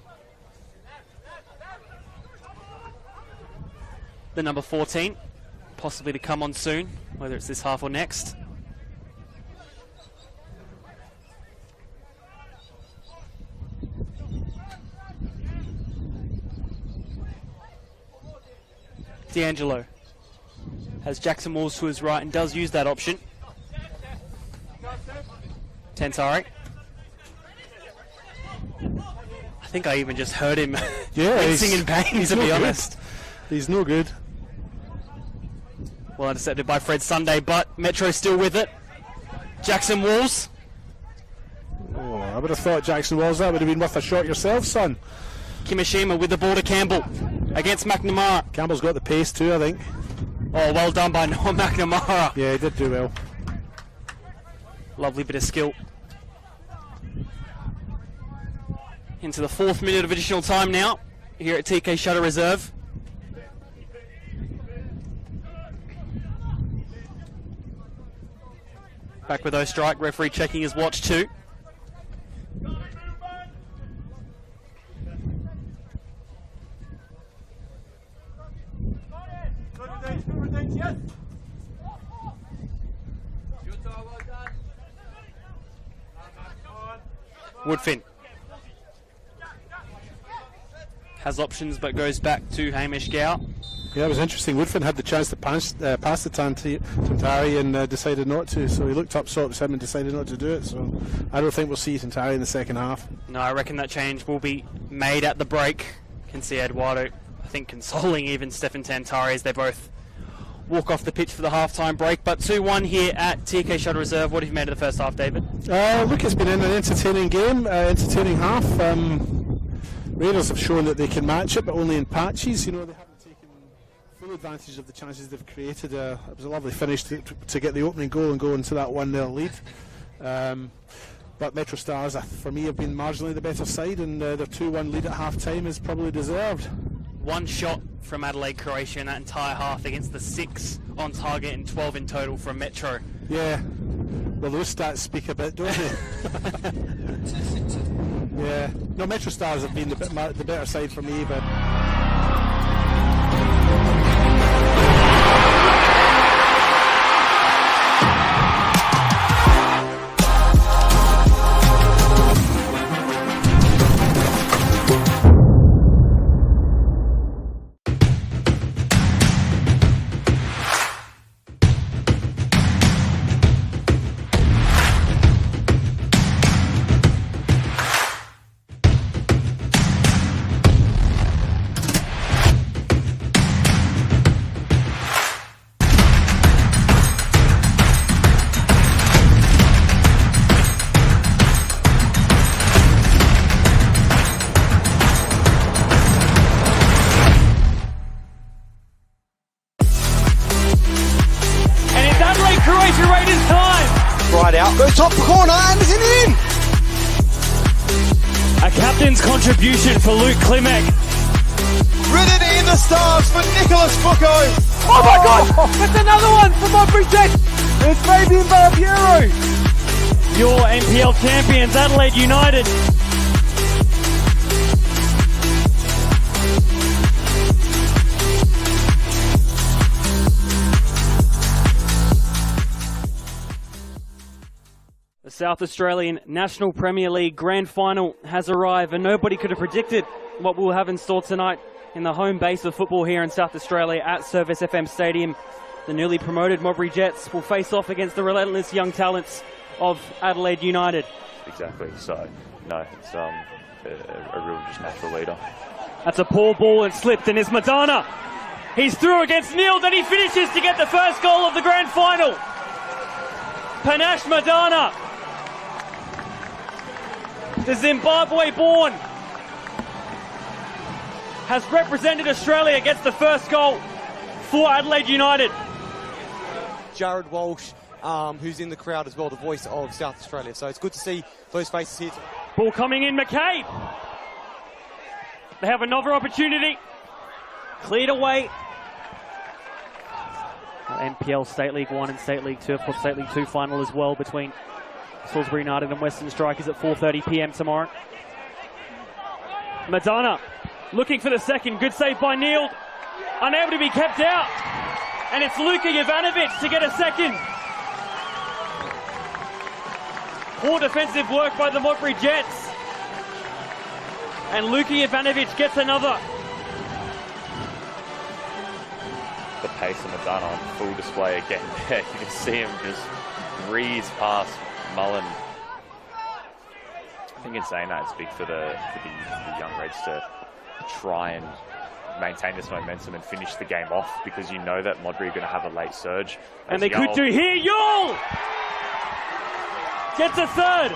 The number 14, possibly to come on soon, whether it's this half or next. D'Angelo has Jackson Walls to his right and does use that option. Tantari. I think I even just heard him wincing in pain, to be honest.
He's no good.
Well intercepted by Fred Sunday, but Metro still with it. Jackson Walls.
Oh, I would have thought Jackson Walls, that would have been worth a shot yourself, son.
Kimishima with the ball to Campbell against McNamara.
Campbell's got the pace too, I think.
Oh, well done by Noah McNamara.
Yeah, he did do well.
Lovely bit of skill. Into the 4th minute of additional time now here at TK Shutter Reserve. Back with O'Strike, referee checking his watch too. Woodfin has options but goes back to Hamish Gow.
Yeah, it was interesting. Woodfin had the chance to pass the Tantari and decided not to. So he looked up, saw it was him and decided not to do it. So I don't think we'll see Tantari in the second half.
No, I reckon that change will be made at the break. Can see Eduardo, I think, consoling even Stefan Tantari as they both walk off the pitch for the half-time break. But 2-1 here at TK Shutter Reserve. What have you made of the first half, David?
Look, it's been an entertaining game, entertaining half. Raiders have shown that they can match it, but only in patches. You know, they haven't taken full advantage of the chances they've created. It was a lovely finish to get the opening goal and go into that 1-0 lead. But MetroStars, for me, have been marginally the better side, and their 2-1 lead at half-time is probably deserved.
One shot from Adelaide, Croatia in that entire half against the 6 on target and 12 in total from Metro.
Yeah, well, those stats speak a bit, don't they? Yeah, no, MetroStars have been the better side for me, but...
Goes top corner and is in!
A captain's contribution for Luke Klimek.
Written in the stars for Nicholas Bucco.
Oh my God! That's another one from Aubrey Jet. It's Fabian Barbiero. Your NPL champions, Adelaide United. The South Australian National Premier League Grand Final has arrived, and nobody could have predicted what we'll have in store tonight in the home base of football here in South Australia at Service FM Stadium. The newly promoted Modbury Jets will face off against the relentless young talents of Adelaide United.
Exactly, so no, it's a real just natural leader.
That's a poor ball and slipped, and it's Madonna. He's through against Neil, then he finishes to get the first goal of the Grand Final. Panache Madonna, the Zimbabwe-born, has represented Australia, gets the first goal for Adelaide United.
Jared Walsh, who's in the crowd as well, the voice of South Australia. So it's good to see those faces here.
Ball coming in, McCabe. They have another opportunity. Cleared away. NPL State League 1 and State League 2, of course State League 2 final as well between Salisbury United and Western Strikers at 4:30 p.m. tomorrow. Madonna looking for the second. Good save by Neil. Unable to be kept out. And it's Luka Jovanovic to get a second. Poor defensive work by the Modbury Jets. And Luka Jovanovic gets another.
The pace of Madonna on full display again there. You can see him just breeze past Mullen. I think in saying that, it's big for the young Reds to try and maintain this momentum and finish the game off, because you know that Modbury are going to have a late surge.
And they could do here. Yule gets a third.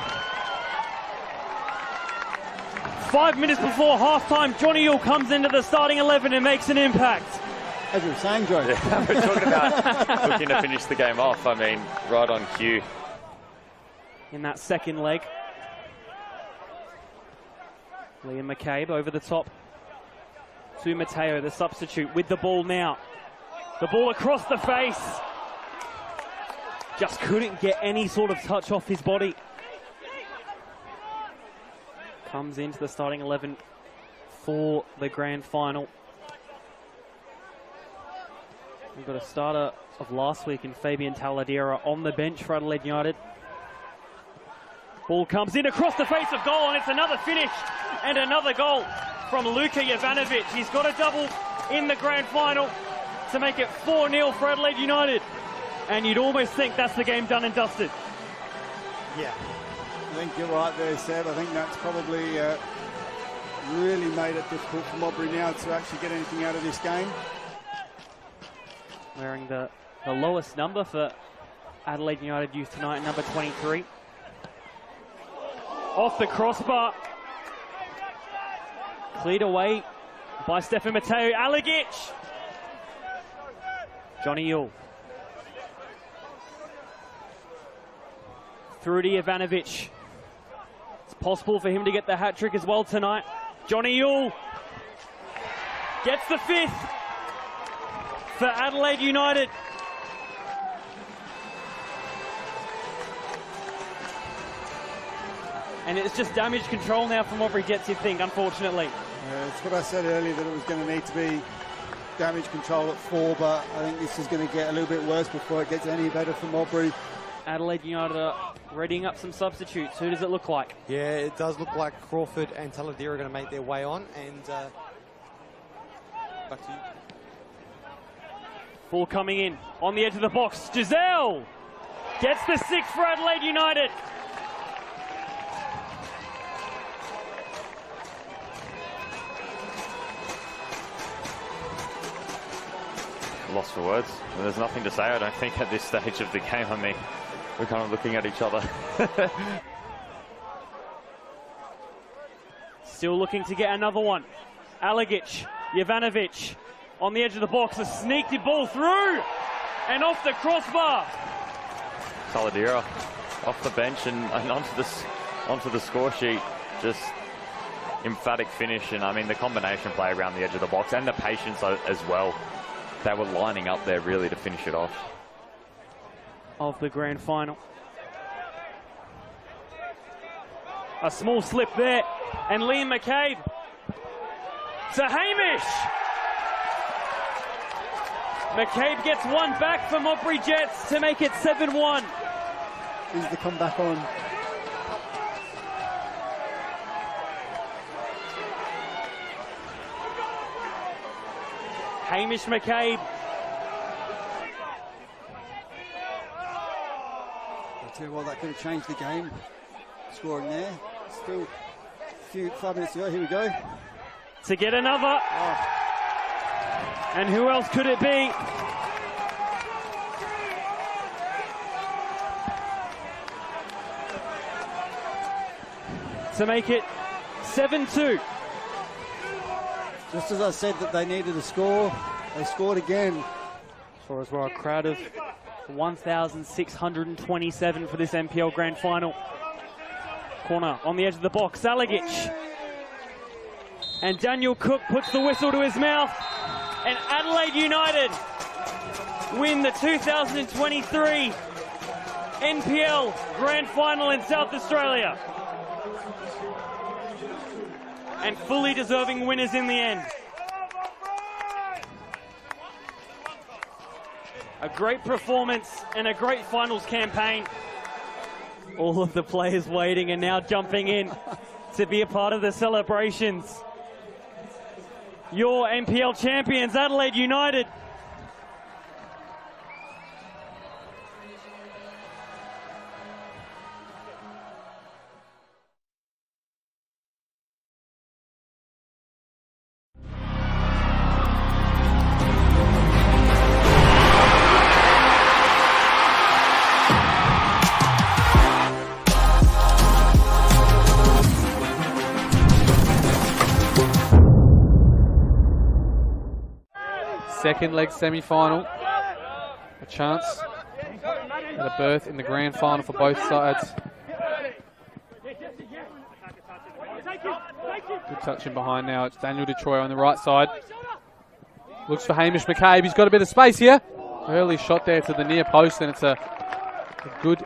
5 minutes before halftime, Johnny Yule comes into the starting 11 and makes an impact.
As you were saying, Joe.
Yeah, we're talking about looking to finish the game off. I mean, right on cue.
In that second leg. Liam McCabe over the top to Mateo, the substitute, with the ball now. The ball across the face. Just couldn't get any sort of touch off his body. Comes into the starting 11 for the grand final. We've got a starter of last week in Fabian Taladera on the bench for Adelaide United. Ball comes in across the face of goal, and it's another finish and another goal from Luka Jovanovic. He's got a double in the grand final to make it 4-0 for Adelaide United. And you'd almost think that's the game done and dusted.
Yeah, I think you're right there, Seb. I think that's probably really made it difficult for Modbury now to actually get anything out of this game.
Wearing the lowest number for Adelaide United youth tonight, number 23. Off the crossbar. Cleared away by Stefan Mateo. Alagic. Johnny Yule. Through to Jovanovic. It's possible for him to get the hat-trick as well tonight. Johnny Yule gets the 5th for Adelaide United. And it's just damage control now from Aubrey Jets, you think, unfortunately.
It's what I said earlier, that it was going to need to be damage control at 4, but I think this is going to get a little bit worse before it gets any better for Modbury.
Adelaide United are readying up some substitutes. Who does it look like?
Yeah, it does look like Crawford and Taladera are going to make their way on. And back to you.
Ball coming in on the edge of the box. Giselle gets the 6th for Adelaide United.
Lost for words. There's nothing to say, I don't think, at this stage of the game. I mean, we're kind of looking at each other.
Still looking to get another one. Alagic, Jovanovic on the edge of the box. A sneaky ball through and off the crossbar.
Taladera off the bench and onto the score sheet. Just emphatic finish. And I mean, the combination play around the edge of the box and the patience as well. They were lining up there really to finish it off.
Of the grand final. A small slip there, and Liam McCabe to Hamish. McCabe gets one back for Modbury Jets to make it 7-1.
Is the comeback on?
Hamish McCabe.
I'll tell you what, that could have changed the game. Scoring there. Still 5 minutes to go. Here we go.
To get another.
Oh.
And who else could it be? To make it 7-2.
Just as I said that they needed a score, they scored again.
For as well, a crowd of 1,627 for this NPL Grand Final. Corner on the edge of the box, Alagic. And Daniel Cook puts the whistle to his mouth. And Adelaide United win the 2023 NPL Grand Final in South Australia. And fully deserving winners in the end. A great performance and a great finals campaign. All of the players waiting and now jumping in to be a part of the celebrations. Your NPL champions, Adelaide United.
second leg semi-final. A chance at a berth in the grand final for both sides. Good touch in behind now. It's Daniel Detroit on the right side. Looks for Hamish McCabe. He's got a bit of space here. Early shot there to the near post, and it's a good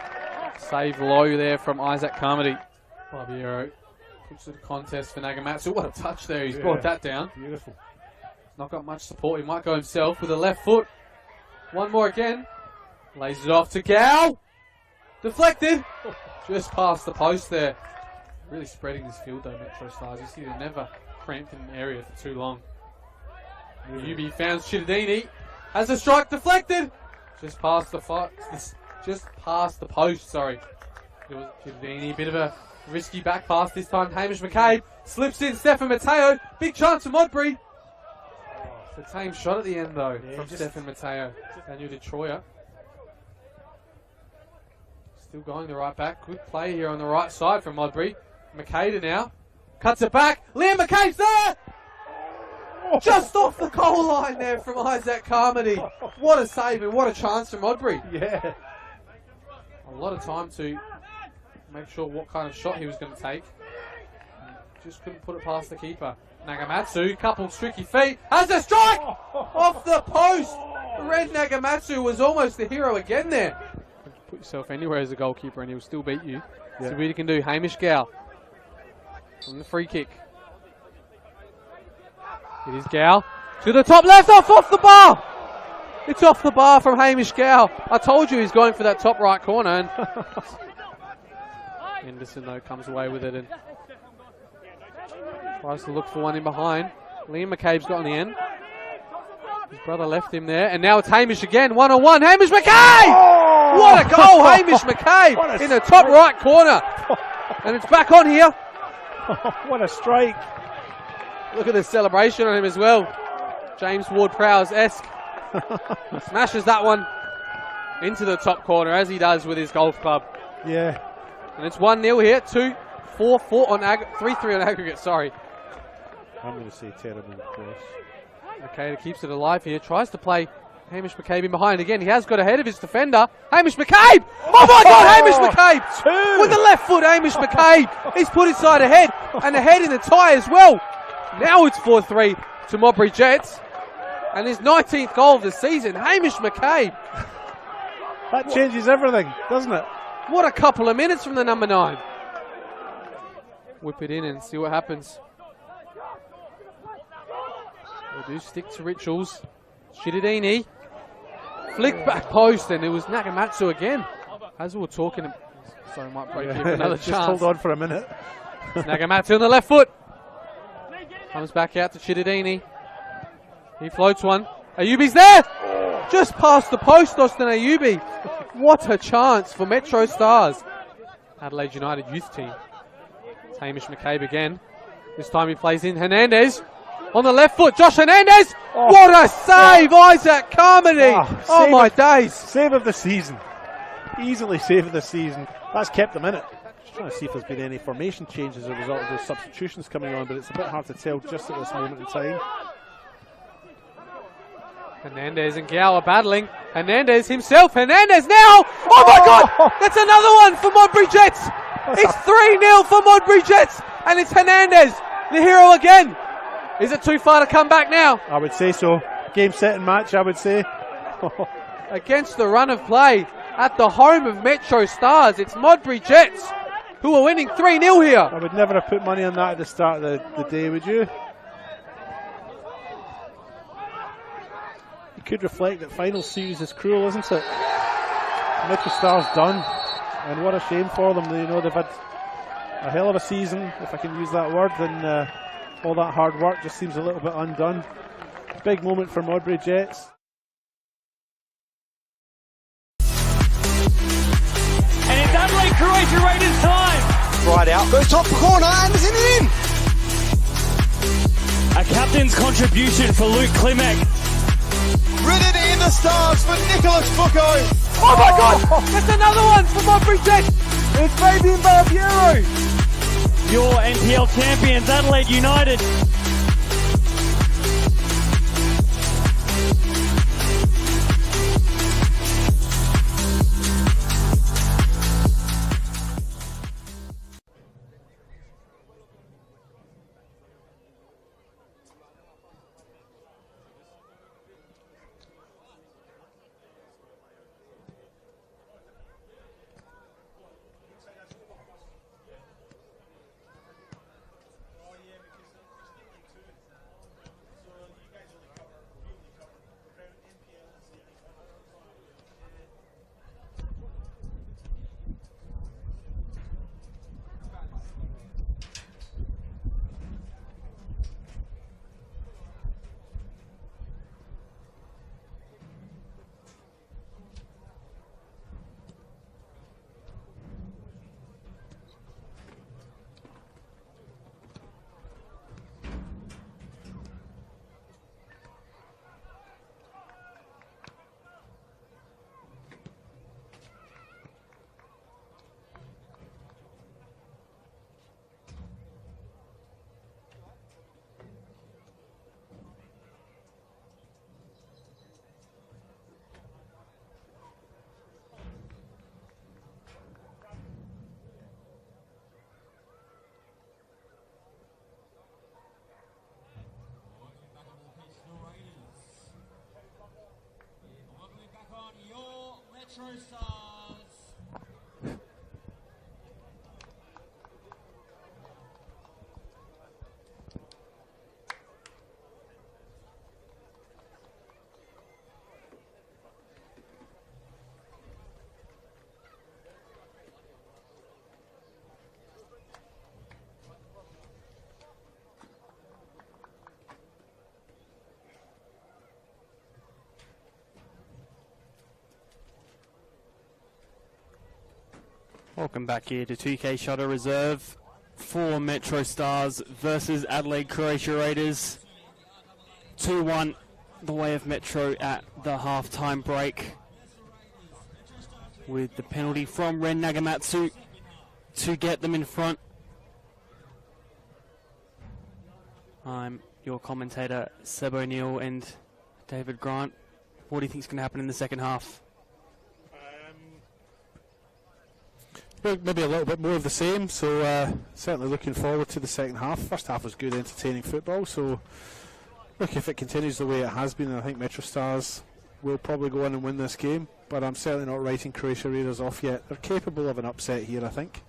save low there from Isaac Carmody. Barbiero puts the contest for Nagamatsu. What a touch there. He's brought that down.
Beautiful.
Not got much support. He might go himself with a left foot. One more again. Lays it off to Gow. Deflected. Just past the post there. Really spreading this field though, MetroStars. You see they're never cramped in an area for too long. UB found Chidadini. Has a strike deflected. Just past the post, sorry. It was Chidadini. Bit of a risky back pass this time. Hamish McCabe slips in. Stefan Matteo. Big chance for Modbury. It's a tame shot at the end though from Stefan Matteo. Daniel Detroit. Still going the right back. Good play here on the right side from Modbury. Makeda now. Cuts it back. Liam McCabe's there! Just off the goal line there from Isaac Carmody. What a save and what a chance from Modbury.
Yeah.
A lot of time to make sure what kind of shot he was going to take. Just couldn't put it past the keeper. Nagamatsu, couple tricky feet. Has a strike! Off the post! Red Nagamatsu was almost the hero again there. Put yourself anywhere as a goalkeeper and he'll still beat you. Yeah. See what he can do. Hamish Gow from the free kick. It is Gow to the top left, off the bar. It's off the bar from Hamish Gow. I told you he's going for that top right corner. And Henderson though comes away with it and tries to look for one in behind. Liam McCabe's got on the end. His brother left him there, and now it's Hamish again. 1-on-1. Hamish McCabe! Oh! What a goal, Hamish McCabe in the top right corner. And it's back on here.
What a strike.
Look at the celebration on him as well. James Ward-Prowse-esque. Smashes that one into the top corner, as he does with his golf club.
Yeah.
And it's 1-0 here. 3-3 on aggregate, sorry.
I'm going to say terrible cross.
Makeda keeps it alive here. Tries to play Hamish McCabe in behind again. He has got ahead of his defender. Hamish McCabe! Oh my God, Hamish McCabe! With the left foot, Hamish McCabe. He's put his side ahead, and ahead in the tie as well. Now it's 4-3 to Modbury Jets. And his 19th goal of the season, Hamish McCabe.
That changes everything, doesn't it?
What a couple of minutes from the number 9. Whip it in and see what happens. They do stick to rituals. Chidadini. Flick back post, and it was Nagamatsu again. As we were talking, so I might break here for another
Just
chance.
hold on for a minute.
Nagamatsu on the left foot. Comes back out to Chidadini. He floats one. Ayubi's there! Just past the post, Austin Ayubi. What a chance for MetroStars. Adelaide United youth team. It's Hamish McCabe again. This time he plays in Hernandez. On the left foot, Josh Hernandez. What a save, Isaac Carmody. Oh my days.
Save of the season. Easily save of the season. That's kept them in it. Just trying to see if there's been any formation changes as a result of those substitutions coming on, but it's a bit hard to tell just at this moment in time.
Hernandez and Gow are battling. Hernandez himself. Hernandez now. Oh my God. That's another one for Modbury Jets. It's 3-0 for Modbury Jets. And it's Hernandez, the hero again. Is it too far to come back now?
I would say so. Game, set and match, I would say.
Against the run of play at the home of MetroStars, it's Modbury Jets who are winning 3-0 here.
I would never have put money on that at the start of the day, would you? You could reflect that final series is cruel, isn't it? MetroStars done, and what a shame for them. You know, they've had a hell of a season, if I can use that word, and all that hard work just seems a little bit undone. Big moment for Modbury Jets.
And it's Adelaide, Croatia Raiders time.
Right out, goes top corner, and is in.
A captain's contribution for Luke Klimek.
Ridden in the stars for Nicholas Bucco.
Oh my God! That's another one for Modbury Jets. It's Fabian Barbiero.
Your NPL champions, Adelaide United.
Welcome back here to 2K Shutter Reserve for MetroStars versus Adelaide Croatia Raiders. 2-1 the way of Metro at the half-time break, with the penalty from Ren Nagamatsu to get them in front. I'm your commentator, Seb O'Neill and David Grant. What do you think is going to happen in the second half?
Maybe a little bit more of the same, so certainly looking forward to the second half. First half was good, entertaining football, so look, if it continues the way it has been, I think MetroStars will probably go in and win this game, but I'm certainly not writing Croatia Raiders off yet. They're capable of an upset here, I think.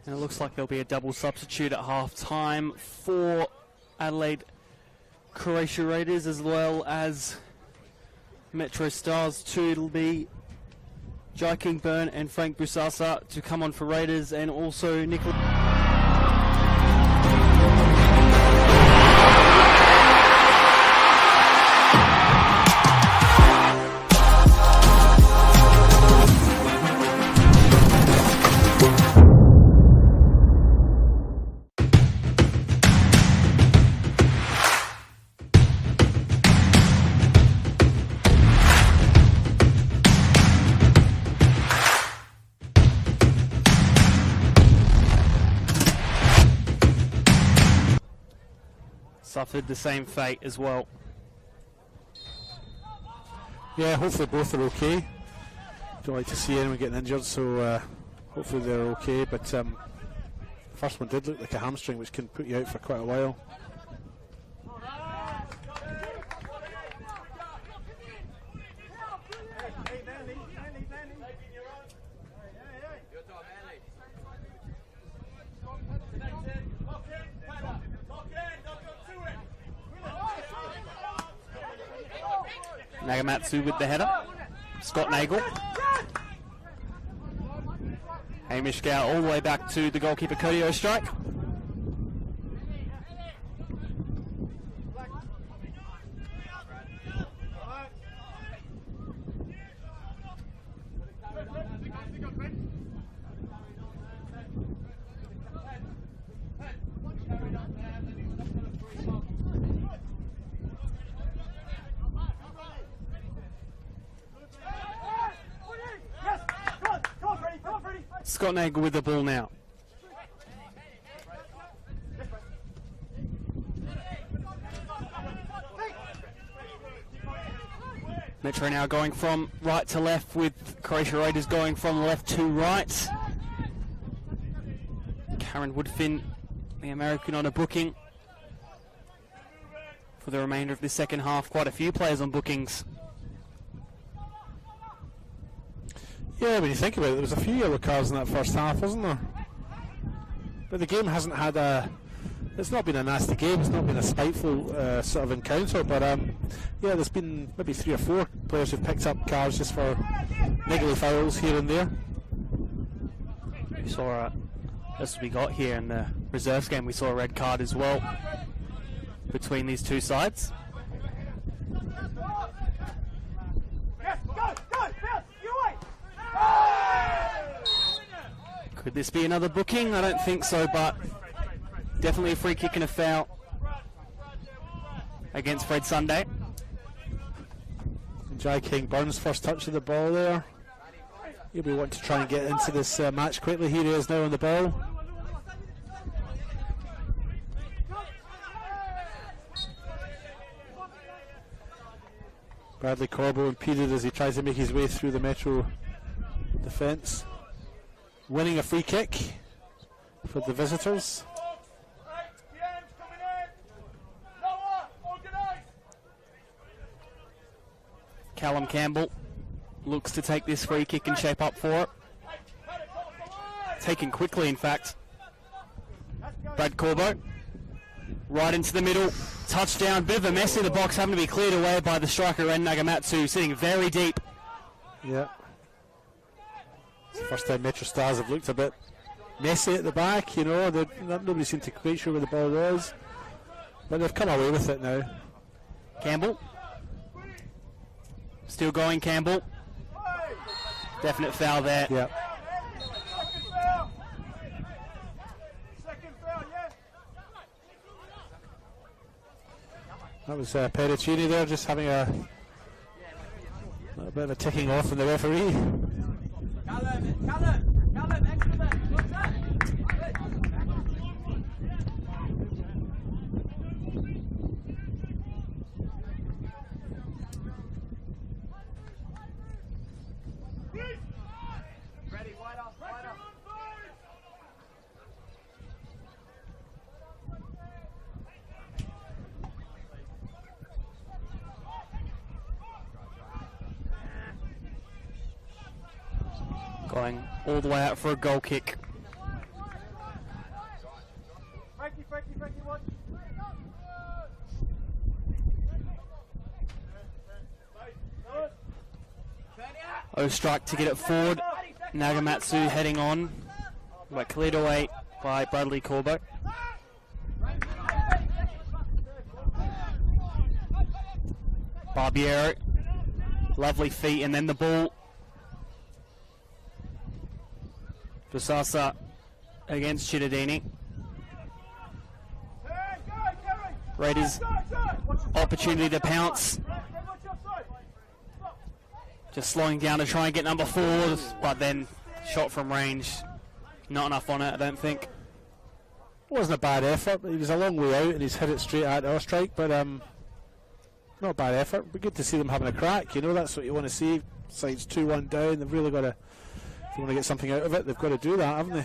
And it looks like there'll be a double substitute at half-time for Adelaide Croatia Raiders as well as MetroStars too. It'll be Jai Kingburn and Frank Busasa to come on for Raiders, and also Nicholas. Suffered the same fate as well.
Yeah, hopefully both are okay. Don't like to see anyone getting injured, so hopefully they're okay. But the first one did look like a hamstring, which can put you out for quite a while.
Nagamatsu with the header. Scott Nagel. Hamish Gow all the way back to the goalkeeper Cody O'Strike. Scott Nagel with the ball now. Metro now going from right to left, with Croatia Raiders going from left to right. Karen Woodfin, the American, on a booking for the remainder of the second half. Quite a few players on bookings.
Yeah, when you think about it, there was a few yellow cards in that first half, wasn't there? But the game hasn't had a... It's not been a nasty game, it's not been a spiteful sort of encounter, but yeah, there's been maybe 3 or 4 players who've picked up cards just for niggly fouls here and there.
We saw, as we got here in the reserves game, we saw a red card as well between these two sides. Could this be another booking? I don't think so, but definitely a free kick and a foul against Fred Sunday.
Jai King-Burn's first touch of the ball there. He'll be wanting to try and get into this match quickly. Here he is now on the ball. Bradley Corbo impeded as he tries to make his way through the Metro defence. Winning a free kick for the visitors.
Callum Campbell looks to take this free kick and shape up for it. Taken quickly, in fact. Brad Corbo right into the middle. Touchdown. Bit of a mess in the box, having to be cleared away by the striker Ren Nagamatsu, sitting very deep.
Yeah. It's the first time MetroStars have looked a bit messy at the back, you know. Nobody seemed to quite sure where the ball was, but they've come away with it now.
Campbell. Still going, Campbell. Definite foul there.
Yeah. That was Pericini there, just having a little bit of a ticking off from the referee.
Going all the way out for a goal kick. Ostrike to get it forward. Nagamatsu heading on, but cleared away by Bradley Corbo. Barbiero, lovely feet, and then the ball. Busasa against Cittadini. Raiders opportunity to pounce. Just slowing down to try and get number 4, but then shot from range. Not enough on it, I don't think.
It wasn't a bad effort. He was a long way out and he's hit it straight at Ostrike, but not a bad effort. It'd be good to see them having a crack, you know, that's what you want to see. Sides 2-1 down, they've really got to, if they want to get something out of it, they've got to do that, haven't they?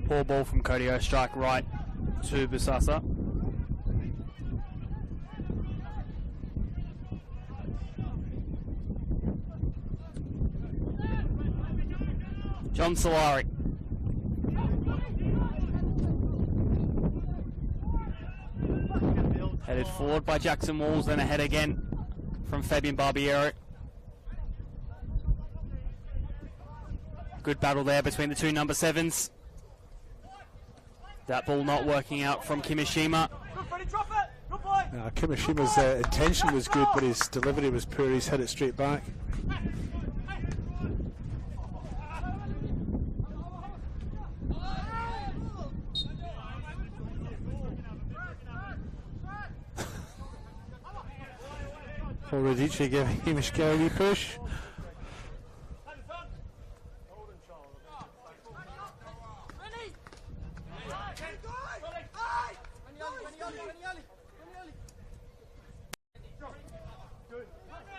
Poor ball from Cody Ostrike right to Busasa. John Solari. Headed forward by Jackson Walls, then ahead again from Fabian Barbiero. Good battle there between the two number 7s. That ball not working out from Kimishima.
Kimishima's intention was good, but his delivery was poor. He's hit it straight back. Radici giving Hamish a wee push.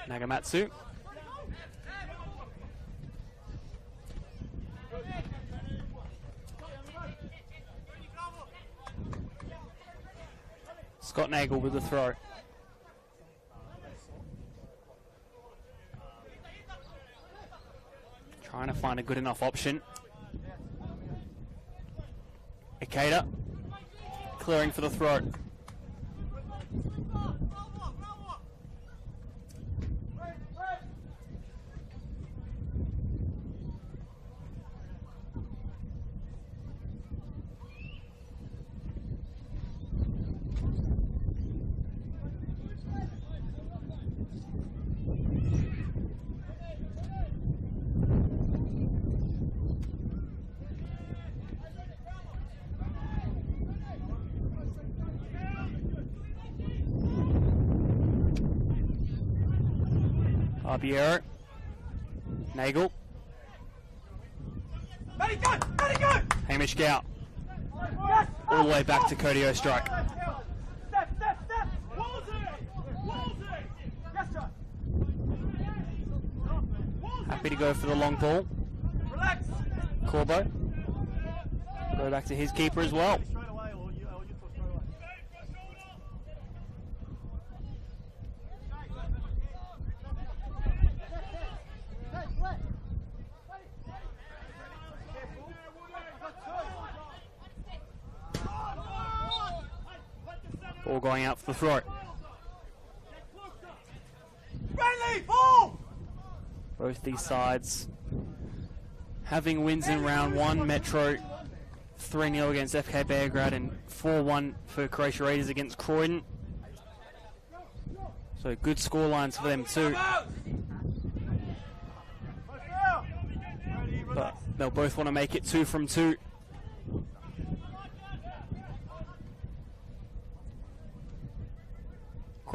Nagamatsu. Scott Nagel with the throw. Trying to find a good enough option. Ikeda clearing for the throw. Barbiero. Nagel. Hamish Gout. All the way back to Cody Ostrike. Happy to go for the long ball. Corbo. Go back to his keeper as well. Ball going out for the throw. Both these sides having wins in round 1. Metro 3-0 against FK Beograd and 4-1 for Croatia Raiders against Croydon. So good score lines for them too. But they'll both want to make it 2 from 2.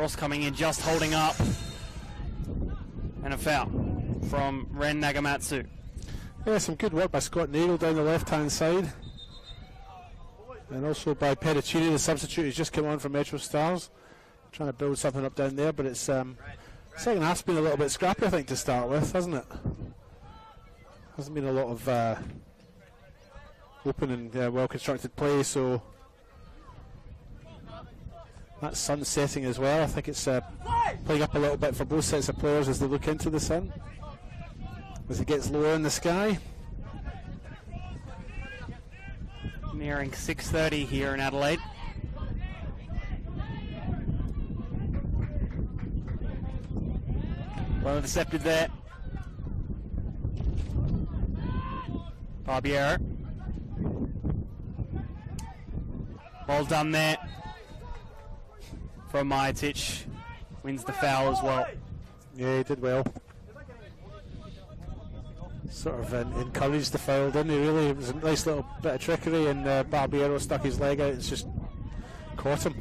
Cross coming in, just holding up. And a foul from Ren Nagamatsu.
Yeah, some good work by Scott Nagel down the left-hand side. And also by Pedicini, the substitute, who's just come on from MetroStars. Trying to build something up down there, but it's second half's been a little bit scrappy, I think, to start with, hasn't it? Hasn't been a lot of open and well-constructed play, so that sun's setting as well. I think it's playing up a little bit for both sets of players as they look into the sun, as it gets lower in the sky.
Nearing 6:30 here in Adelaide. Well intercepted there. Barbiero. Well done there from Majatic. Wins the foul as well.
Yeah, he did well. Sort of encouraged the foul, didn't he, really? It was a nice little bit of trickery, and Barbiero stuck his leg out and just caught him.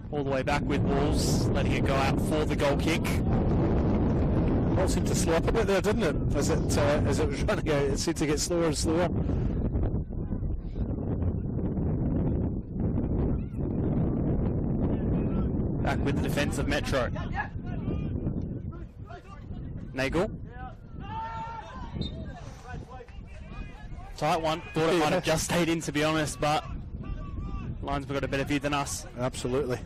All the way back with Wolves, letting it go out for the goal kick.
Well, it seemed to slow up a bit there, didn't it? As it was running out, it seemed to get slower and slower.
Back with the defence of Metro. Nagel. Tight one. Thought it might have just stayed in, to be honest, but Lions have got a better view than us.
Absolutely.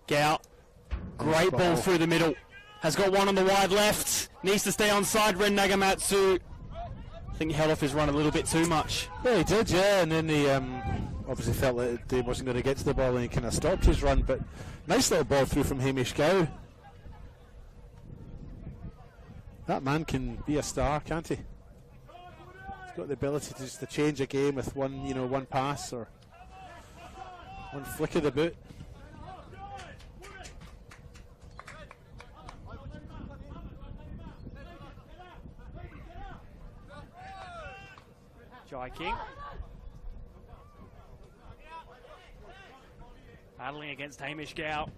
Gow. Great ball through the middle. Has got one on the wide left. Needs to stay on side. Ren Nagamatsu. I think he held off his run a little bit too much.
Yeah, he did, yeah, and then he obviously felt that he wasn't going to get to the ball and he kind of stopped his run, but nice little ball through from Hamish Gow. That man can be a star, can't he? He's got the ability to just to change a game with one pass or one flick of the boot.
Jai King. Battling against Hamish Gow.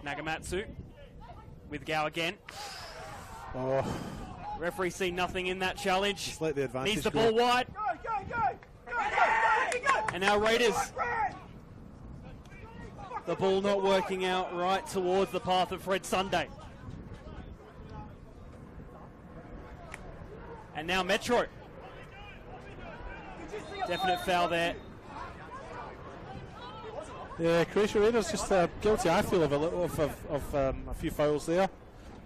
Nagamatsu with Gow again.
Oh.
Referee seen nothing in that challenge.
Just let the advantage
Needs the
go.
ball wide. And now Raiders. The ball not working out right towards the path of Fred Sunday. And now Metro. Definite foul there.
Yeah, Croatia Raiders just guilty, I feel, of a few fouls there.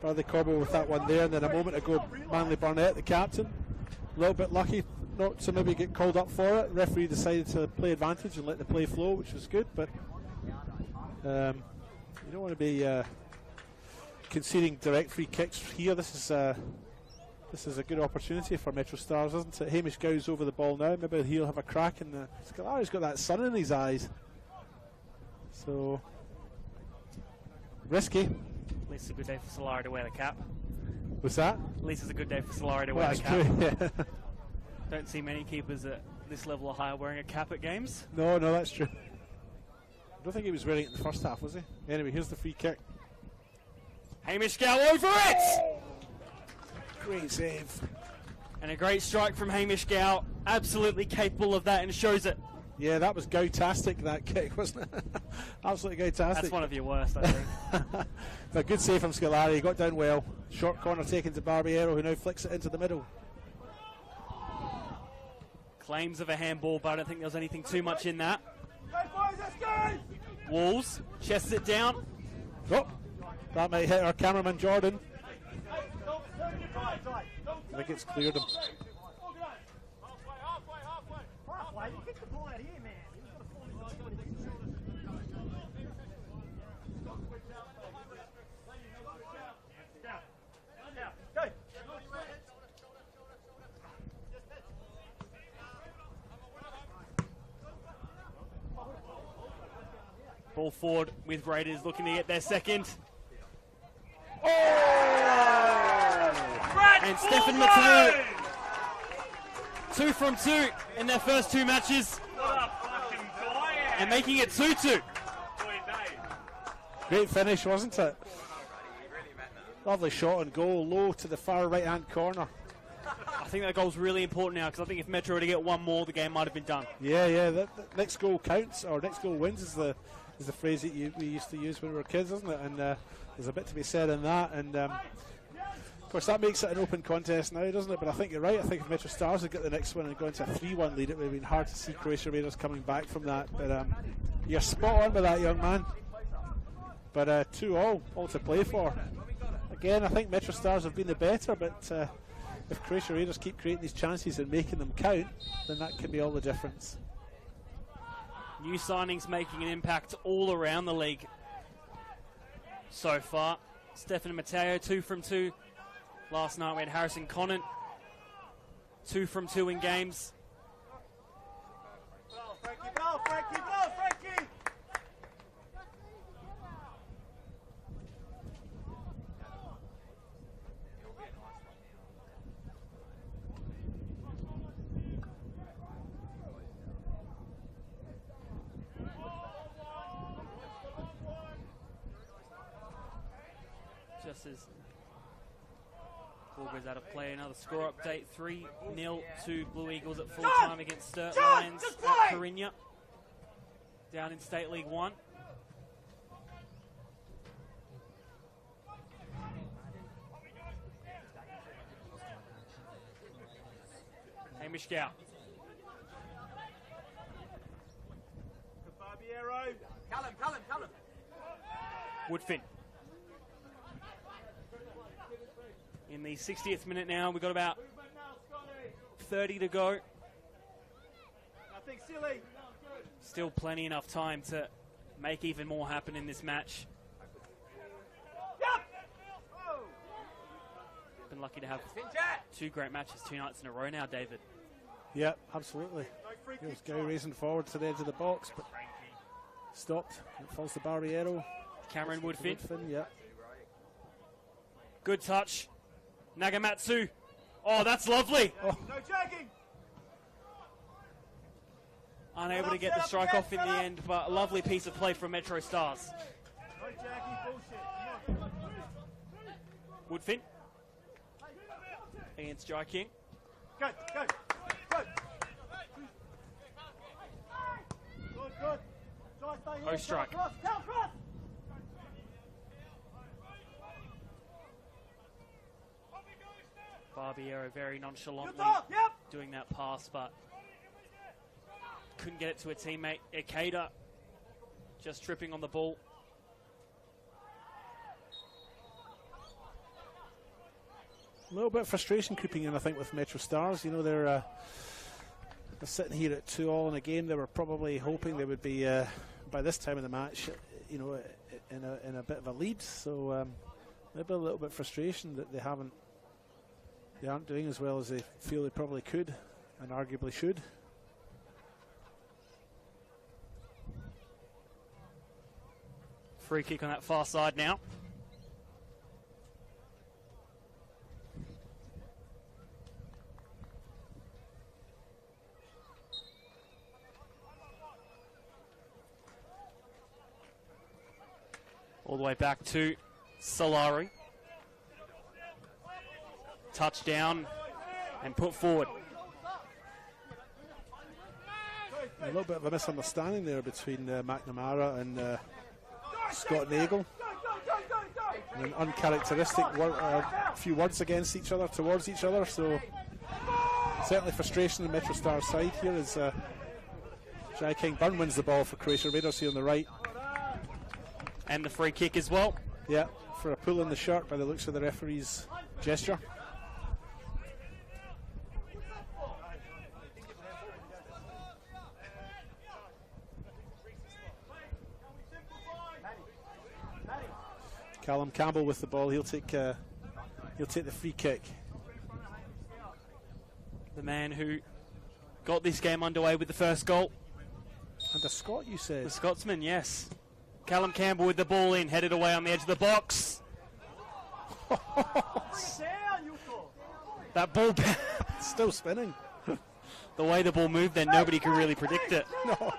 Bradley Corbell with that one there, and then a moment ago, Manly Burnett, the captain, a little bit lucky not to maybe get called up for it. Referee decided to play advantage and let the play flow, which was good, but you don't want to be conceding direct free kicks here. This is a good opportunity for MetroStars, isn't it? Hamish Gow's over the ball now. Maybe he'll have a crack in the... Scalari's got that sun in his eyes. So, risky.
At least it's a good day for Solari to wear the cap.
What's that?
At least it's a good day for Solari to wear the cap.
True, yeah.
Don't see many keepers at this level or higher wearing a cap at games.
No, that's true. I don't think he was wearing it in the first half, was he? Anyway, here's the free kick.
Hamish Gow over it!
Great save.
And a great strike from Hamish Gow. Absolutely capable of that and shows it.
Yeah, that was Gow-tastic, that kick, wasn't it? Absolutely Gow-tastic.
That's one of your worst, I think.
A good save from Scolari. He got down well. Short corner taken to Barbiero, who now flicks it into the middle.
Claims of a handball, but I don't think there's anything too much in that. Wolves chests it down.
Oh, that might hit our cameraman Jordan. I think it's cleared him.
Ball forward with Raiders looking to get their second.
Oh!
And Stefan Mateo, 2 from 2 in their first 2 matches. And making it 2-2.
Great finish, wasn't it? Lovely shot on goal, low to the far right-hand corner.
I think that goal's really important now, because I think if Metro were to get one more, the game might have been done.
Yeah, that next goal counts, or next goal wins is the phrase that we used to use when we were kids, isn't it? And there's a bit to be said in that. And of course, that makes it an open contest now, doesn't it? But I think you're right. I think if MetroStars had got the next one and gone to a 3-1 lead, it would have been hard to see Croatia Raiders coming back from that. But you're spot on with that, young man. But 2-all, all to play for. Again, I think MetroStars have been the better, but if Croatia Raiders keep creating these chances and making them count, then that can be all the difference.
New signings making an impact all around the league so far. Stefan Mateo, 2 from 2. Last night we had Harrison Conant, 2 from 2 in games.
Frankie!
Just as ball goes out of play, another score update, 3-0 to Blue Eagles at full time against Sturt Lions at Corinna, down in State League 1. Hamish Gow.
Callum.
Woodfin. In the 60th minute now, we've got about 30 to go.
Nothing silly.
Still plenty enough time to make even more happen in this match. Been lucky to have 2 great matches 2 nights in a row now, David.
Yeah, absolutely. Here's Gow racing forward to the edge of the box, but stopped. It falls to Barriero.
Cameron Woodfin.
Yeah.
Good touch. Nagamatsu. Oh, that's lovely.
No jagging.
Unable to get the strike off in the end, but a lovely piece of play from MetroStars.
No jagging bullshit. Come on.
Woodfin. Against Jai King.
Go. Good.
Oh, strike.
Cross.
Barbiero very nonchalantly doing that pass, but couldn't get it to a teammate. Ikeda just tripping on the ball.
A little bit of frustration creeping in, I think, with MetroStars. You know, they're sitting here at 2-all in a game. They were probably hoping they would be, by this time of the match, you know, in a bit of a lead. So maybe a little bit of frustration that they aren't doing as well as they feel they probably could and arguably should.
Free kick on that far side now. All the way back to Solari. Touchdown and put forward.
A little bit of a misunderstanding there between McNamara and Scott Nagel. An uncharacteristic few words against each other, towards each other. So certainly frustration on MetroStars side here as Jai King Byrne wins the ball for Croatia Raiders here on the right.
And the free kick as well.
Yeah, for a pull in the shirt by the looks of the referee's gesture. Callum Campbell with the ball. He'll take the free kick.
The man who got this game underway with the first goal.
And a Scot, you said?
The Scotsman, yes. Callum Campbell with the ball in, headed away on the edge of the box.
That ball
still spinning.
The way the ball moved, then nobody could really predict it.
No.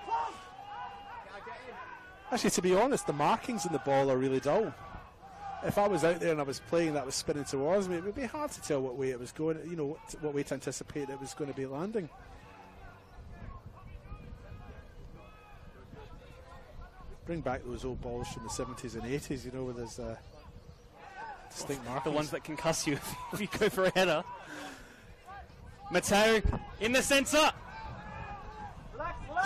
Actually, to be honest, the markings in the ball are really dull. If I was out there and I was playing that was spinning towards me, it would be hard to tell what way it was going, you know, what way to anticipate it was going to be landing. Bring back those old balls from the 70s and 80s, you know, where there's distinct markings.
The ones that can cuss you if you go for a header. Mateo in the centre.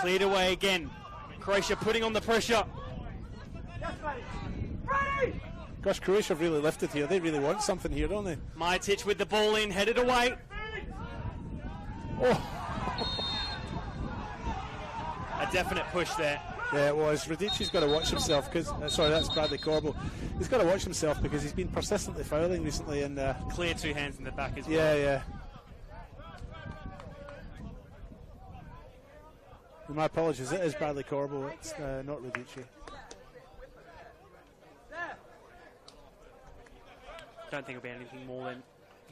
Cleared away again. Croatia putting on the pressure.
Gosh, Croatia have really lifted here. They really want something here, don't they?
Majic with the ball in, headed away.
Oh.
A definite push there.
Yeah, it was. Radici's got to watch himself because... sorry, that's Bradley Corbo. He's got to watch himself because he's been persistently fouling recently. And
clear two hands in the back as well.
Yeah, yeah. My apologies, it is Bradley Corbo. It's not Radici.
Don't think it'll be anything more than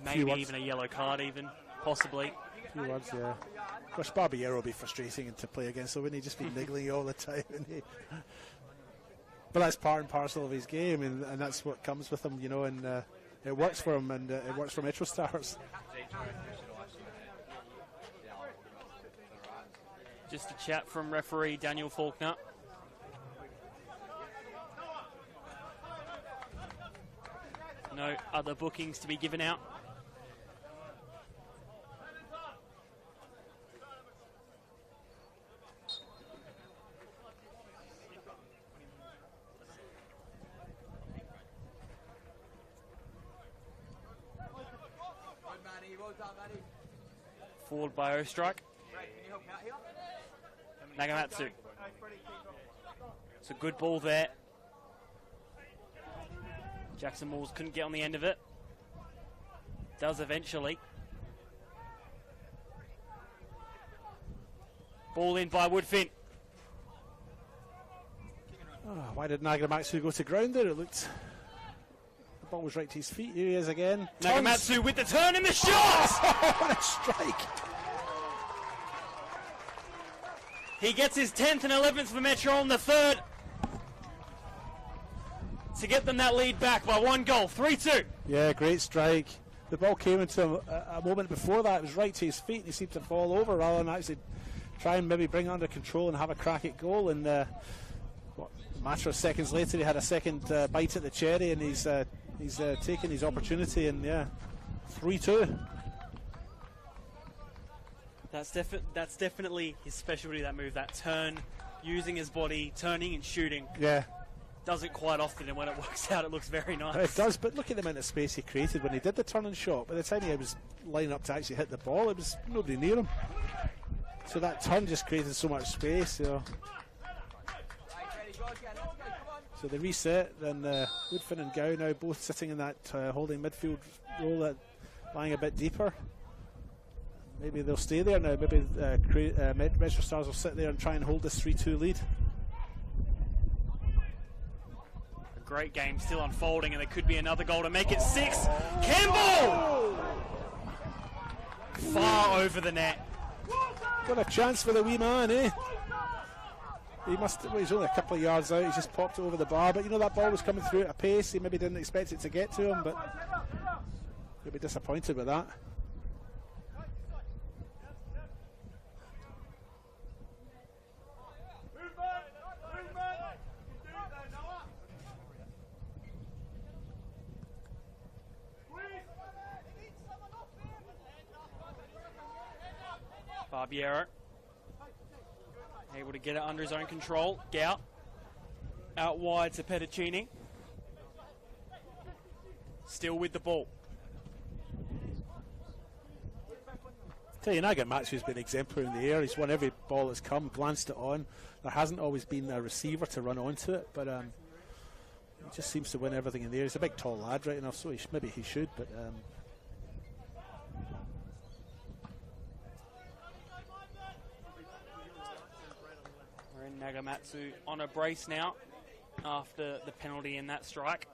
maybe even a yellow card even, possibly.
A few words, yeah. Gosh, Barbiero will be frustrating to play against, so wouldn't he just be niggling you all the time? But that's part and parcel of his game, and that's what comes with him, you know, and it works for him, and it works for MetroStars.
Just a chat from referee Daniel Faulkner. No other bookings to be given out. Forward by Ostrike. Nagamatsu. It's a good ball there. Jackson Moores couldn't get on the end of it. Does eventually. Ball in by Woodfin.
Oh, why did Nagamatsu go to ground there? It looked... The ball was right to his feet. Here he is again.
Nagamatsu with the turn and the shot!
What a strike!
He gets his 10th and 11th for Metro on the third to get them that lead back by 1 goal, 3-2.
Yeah, great strike. The ball came into him a moment before that. It was right to his feet and he seemed to fall over rather than actually try and maybe bring it under control and have a crack at goal. And a matter of seconds later, he had a second bite at the cherry, and he's taken his opportunity, and yeah, 3-2.
That's definitely his specialty, that move, that turn, using his body, turning and shooting.
Yeah.
Does it quite often, and when it works out, it looks very nice.
It does, but look at the amount of space he created when he did the turn and shot. By the time he was lining up to actually hit the ball, it was nobody near him. So that turn just created so much space. So the reset, then Woodfin and Gow now both sitting in that holding midfield role, lying a bit deeper. Maybe they'll stay there now. Maybe MetroStars will sit there and try and hold this 3-2 lead.
A great game still unfolding, and there could be another goal to make it 6. Campbell! Far over the net.
What a chance for the wee man, eh? He's only a couple of yards out. He's just popped it over the bar, but you know that ball was coming through at a pace. He maybe didn't expect it to get to him, but he'll be disappointed with that.
Barbiero able to get it under his own control. Gout out wide to Petticini. Still with the ball.
Tell you, Nagamatsu's been exemplary in the air. He's won every ball that's come, glanced it on. There hasn't always been a receiver to run onto it, but he just seems to win everything in the air. He's a big, tall lad, right enough, so maybe he should, but...
We're in Nagamatsu on a brace now after the penalty in that strike.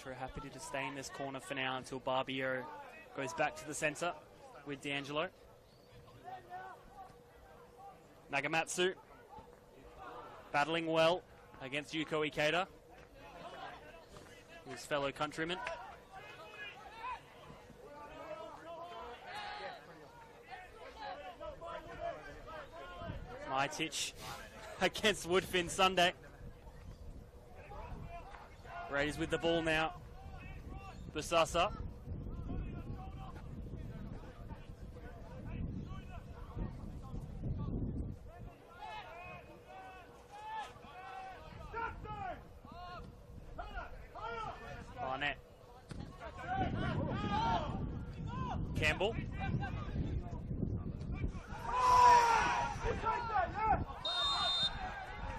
Metro happy to just stay in this corner for now until Barbiero goes back to the centre with D'Angelo. Nagamatsu battling well against Yuko Ikeda, his fellow countryman. Maitich against Woodfin Sunday. Raiders with the ball now. Busasa. Barnett. Campbell.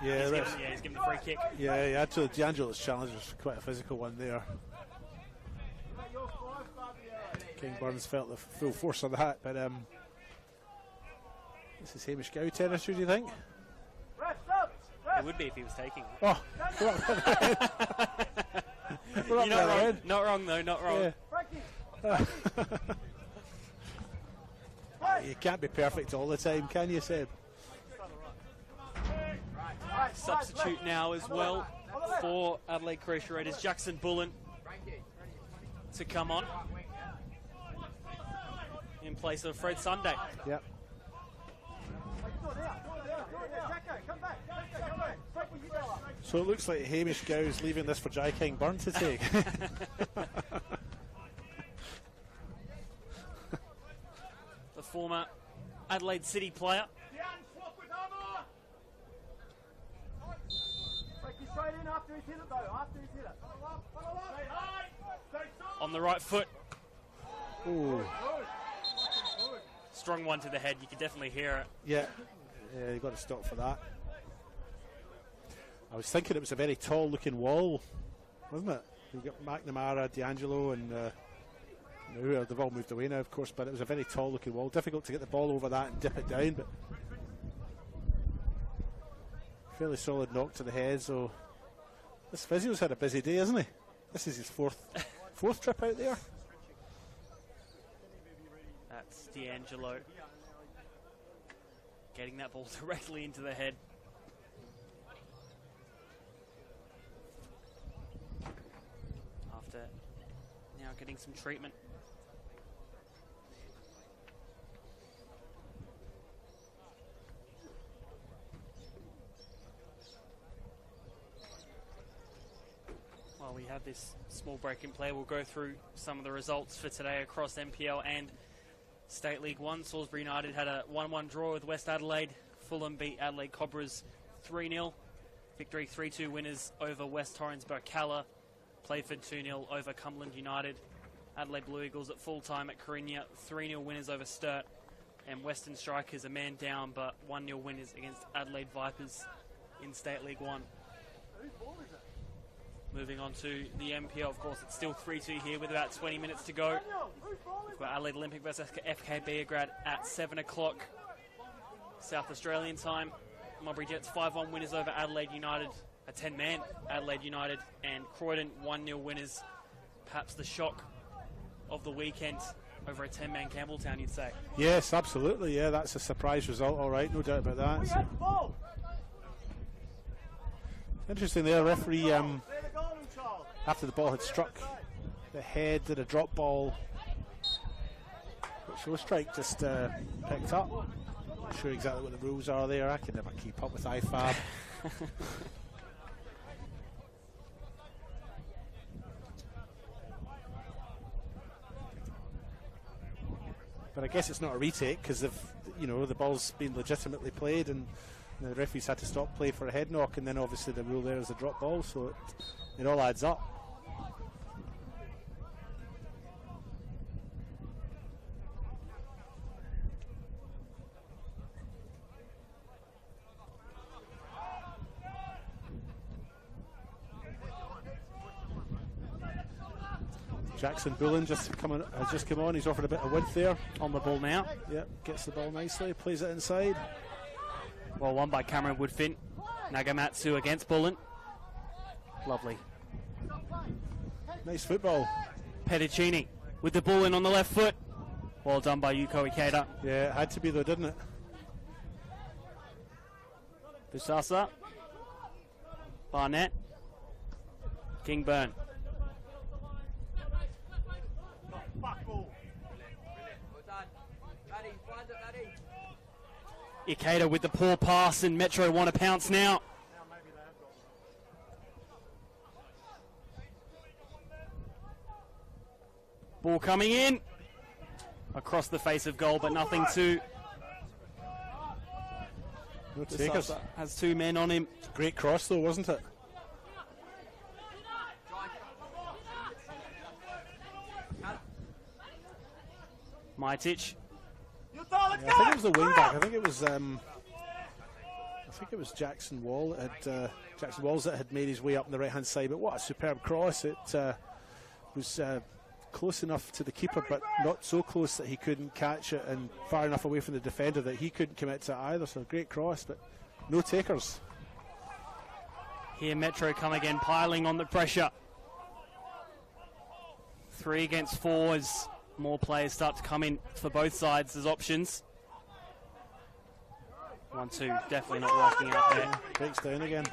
Yeah,
he's given the free kick.
Yeah, actually, D'Angelo's challenge was quite a physical one there. King Burns felt the full force of that, but this is Hamish Gow territory, do you think?
It would be if he was taking it.
Oh,
You're not wrong. Not wrong, though, not wrong.
Yeah. You can't be perfect all the time, can you, Seb?
Substitute now as well for Adelaide Croatia Raiders, Jackson Bullen to come on in place of Fred Sunday.
Yep. So it looks like Hamish Gow is leaving this for Jai King Byrne to take.
The former Adelaide City player. On the right foot.
Ooh.
Strong one to the head, you can definitely hear it.
Yeah, you got to stop for that. I was thinking it was a very tall looking wall, wasn't it? You got McNamara, D'Angelo, and they've all moved away now, of course, but it was a very tall looking wall. Difficult to get the ball over that and dip it down, but fairly solid knock to the head. So this physio's had a busy day, hasn't he? This is his fourth trip out there.
That's D'Angelo getting that ball directly into the head. After now getting some treatment. While we have this small break in play, we'll go through some of the results for today across NPL and State League 1. Salisbury United had a 1-1 draw with West Adelaide. Fulham beat Adelaide Cobras 3-0. Victory 3-2 winners over West Torrens Burkalla. Playford 2-0 over Cumberland United. Adelaide Blue Eagles at full time at Corinna 3-0 winners over Sturt. And Western Strikers a man down but 1-0 winners against Adelaide Vipers in State League 1. Moving on to the NPL, of course, it's still 3-2 here with about 20 minutes to go. We've got Adelaide Olympic versus FK Beograd at 7 o'clock South Australian time. Mulberry Jets 5-1 winners over Adelaide United, a 10-man Adelaide United, and Croydon 1-0 winners. Perhaps the shock of the weekend over a 10-man Campbelltown, you'd say.
Yes, absolutely. Yeah, that's a surprise result. All right, no doubt about that. So. Interesting there, referee, after the ball had struck the head, did a drop ball, which no strike just picked up. Not sure exactly what the rules are there. I can never keep up with IFAB. But I guess it's not a retake because the ball's been legitimately played and the referees had to stop play for a head knock, and then obviously the rule there is a drop ball, so it all adds up. Jackson Bullen has just come on. He's offered a bit of width there.
On the ball now.
Yep, gets the ball nicely, plays it inside.
Well won by Cameron Woodfin. Nagamatsu against Bullen. Lovely.
Nice football.
Petticini with the ball in on the left foot. Well done by Yuko Ikeda.
Yeah, it had to be though, didn't it?
Busasa. Barnett. Kingburn. Ikeda with the poor pass, and Metro want to pounce now. Ball coming in. Across the face of goal, but nothing to...
No takers.
Has 2 men on him.
Great cross though, wasn't it?
Mitic.
Yeah, I think it was the wing back. I think it was Jackson Walls that had made his way up on the right hand side. But what a superb cross! It was close enough to the keeper, but not so close that he couldn't catch it, and far enough away from the defender that he couldn't commit to it either. So a great cross, but no takers.
Here Metro come again, piling on the pressure. 3 against 4 as more players start to come in for both sides as options. 1-2, definitely not working out there.
Breaks down again.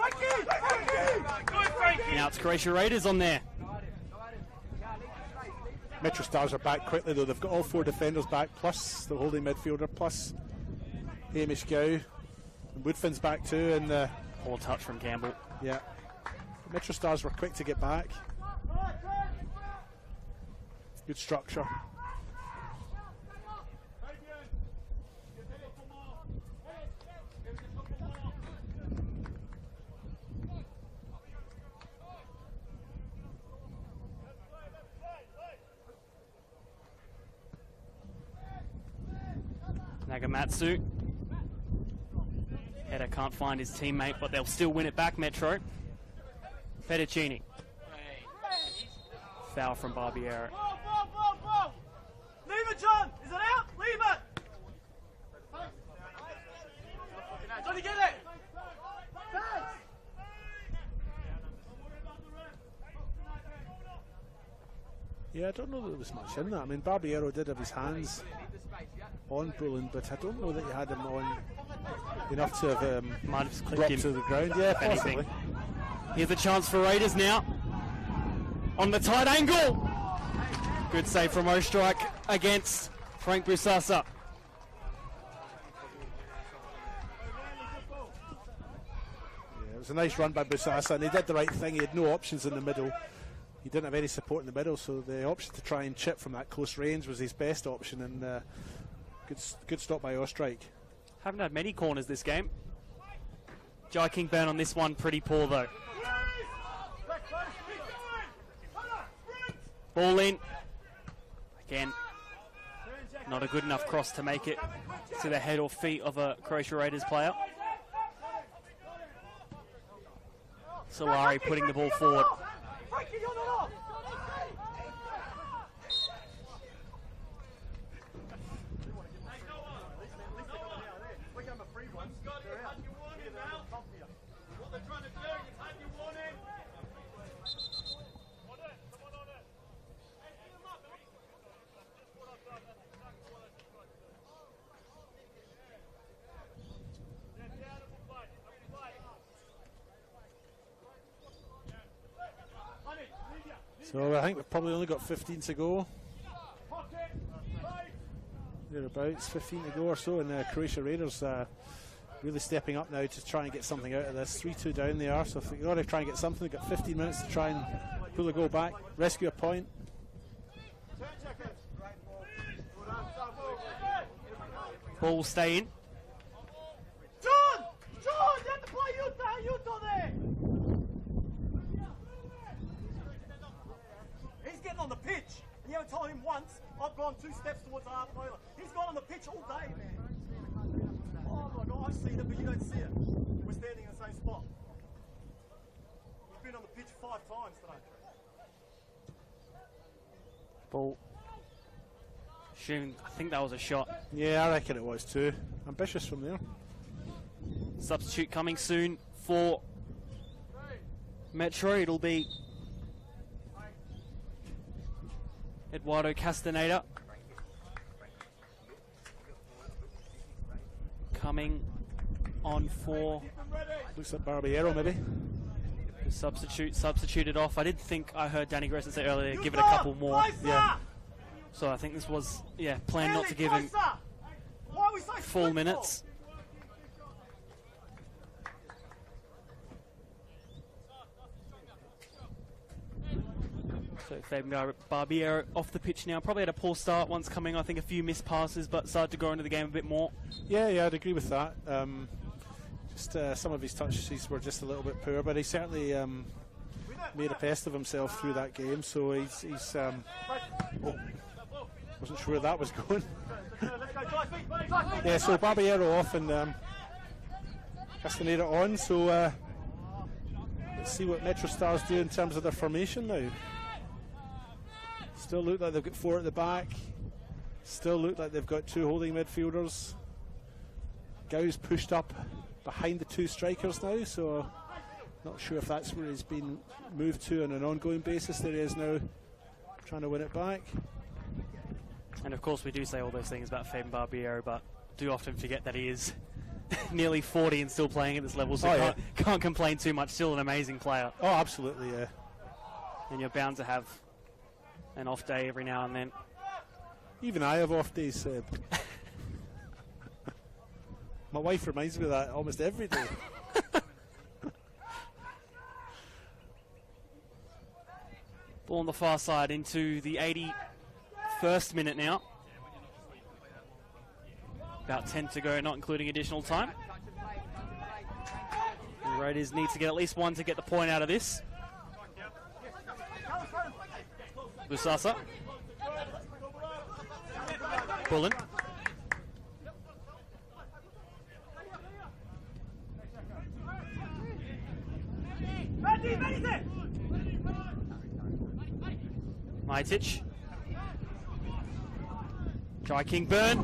Now it's Croatia Raiders on there.
MetroStars are back quickly though. They've got all 4 defenders back, plus the holding midfielder, plus Hamish Gow. And Woodfin's back too, and
poor touch from Campbell.
Yeah, MetroStars were quick to get back. Good structure.
Nagamatsu. Header can't find his teammate, but they'll still win it back, Metro. Petticini. Foul from Barbiero.
Leave it, John! Is it out? Leave it! Johnny, get it!
Yeah, I don't know that there was much in that. I mean, Barbiero did have his hands on Brolin, but I don't know that he had him on enough to have
might have
dropped
clipped him
to the ground. Yeah, possibly.
Here's a chance for Raiders now. On the tight angle. Good save from Ostrike against Frank Busasa.
Yeah, it was a nice run by Busasa, and he did the right thing. He had no options in the middle. He didn't have any support in the middle, so the option to try and chip from that close range was his best option, and good stop by Ostrike.
Haven't had many corners this game. Jai Kingburn on this one, pretty poor though. Ball in. Again, not a good enough cross to make it to the head or feet of a Croatia Raiders player. Solari putting the ball forward.
So I think we've probably only got 15 to go. Thereabouts, 15 to go or so, and Croatia Raiders really stepping up now to try and get something out of this. 3-2 down they are, so if they've got to try and get something, they've got 15 minutes to try and pull the goal back, rescue a point.
Ball stay in.
John! John! You have to play Utah there! He's getting on the pitch. You haven't told him once. I've gone 2 steps towards the half trailer. He's gone on the pitch all day. Oh my God, I see it, but you don't see it. We're standing in the same spot. He's been on the pitch 5 times today.
Ball. I think that was a shot.
Yeah, I reckon it was too. Ambitious from there.
Substitute coming soon for Metro. It'll be Eduardo Castaneda coming on for...
Looks like Barbiero, maybe.
Substituted off. I did think I heard Danny Grayson say earlier, give it a couple more.
Yeah.
So I think this was, planned not to give him full minutes. So Fabian Barbiero off the pitch now. Probably had a poor start once coming. I think a few missed passes, but started to go into the game a bit more.
Yeah, I'd agree with that. Some of his touches were just a little bit poor, but he certainly made a pest of himself through that game. So he's wasn't sure where that was going. Yeah, so Barbiero off and Castaneda on. So let's see what MetroStars do in terms of their formation now. Still look like they've got 4 at the back. Still look like they've got 2 holding midfielders. Gau's pushed up behind the 2 strikers now, so not sure if that's where he's been moved to on an ongoing basis. There he is now, trying to win it back.
And of course we do say all those things about Fabian Barbiero, but do often forget that he is nearly 40 and still playing at this level, so can't complain too much. Still an amazing player.
Oh, absolutely, yeah.
And you're bound to have an off day every now and then.
Even I have off days, Seb. My wife reminds me of that almost every day.
Ball on the far side into the 81st minute now. About 10 to go, not including additional time. The Raiders need to get at least 1 to get the point out of this. Busasa. Bullen. Majic. Jai King Burn.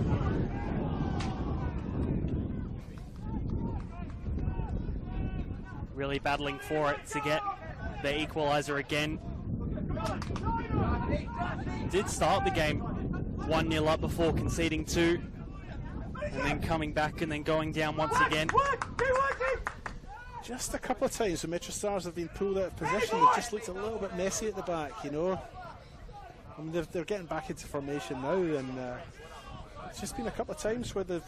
Really battling for it to get the equaliser again. Did start the game 1-0 up before conceding 2. And then coming back and then going down once again.
Just a couple of times when MetroStars have been pulled out of position, it just looks a little bit messy at the back, you know. I mean, they're getting back into formation now, and it's just been a couple of times where the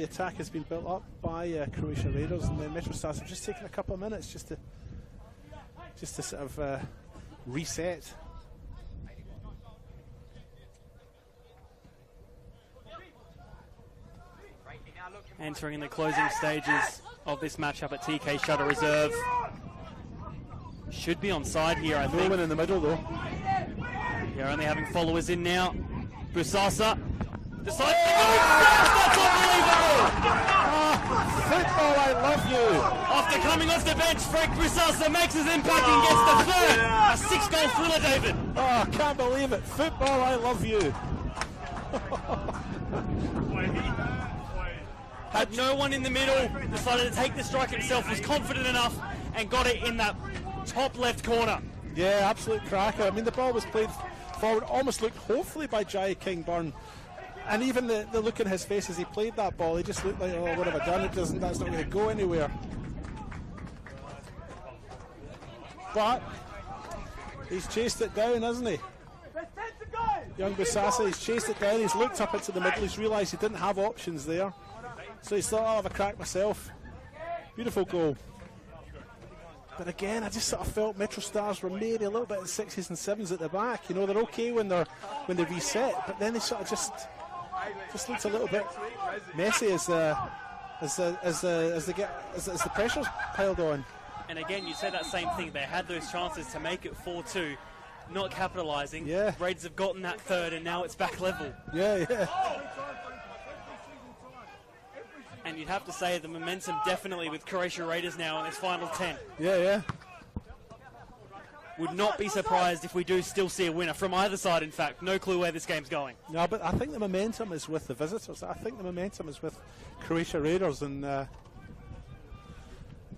attack has been built up by Croatia Raiders, and then MetroStars have just taken a couple of minutes just to sort of reset.
Entering the closing stages of this matchup at TK Shutter Reserve. Should be onside here, I think.
No one in the middle, though.
You're only having followers in now. Busasa decides to go first. That's unbelievable!
Football, I love you!
After coming off the bench, Frank Busasa makes his impact and gets the third. A 6-goal thriller, David.
Oh, I can't believe it. Football, I love you.
Had no one in the middle, decided to take the strike himself, was confident enough and got it in that top left corner.
Yeah, absolute cracker. I mean, the ball was played forward, almost looked hopefully by Jai King Burn. And even the look in his face as he played that ball, he just looked like, oh, what have I done? That's not going to go anywhere. But he's chased it down, hasn't he? Young Busasa, he's chased it down, he's looked up into the middle, he's realised he didn't have options there. So he's thought, I'll have a crack myself. Beautiful goal. But again, I just sort of felt MetroStars were maybe a little bit in 6s and 7s at the back. You know, they're okay when they reset, but then they sort of just looked a little bit messy as the pressure's piled on.
And again, you said that same thing. They had those chances to make it 4-2, not capitalising.
Yeah.
Raiders have gotten that third, and now it's back level.
Yeah.
And you'd have to say the momentum definitely with Croatia Raiders now in this final 10.
Yeah.
Would not be surprised if we do still see a winner from either side, in fact. No clue where this game's going.
No, but I think the momentum is with the visitors. I think the momentum is with Croatia Raiders, and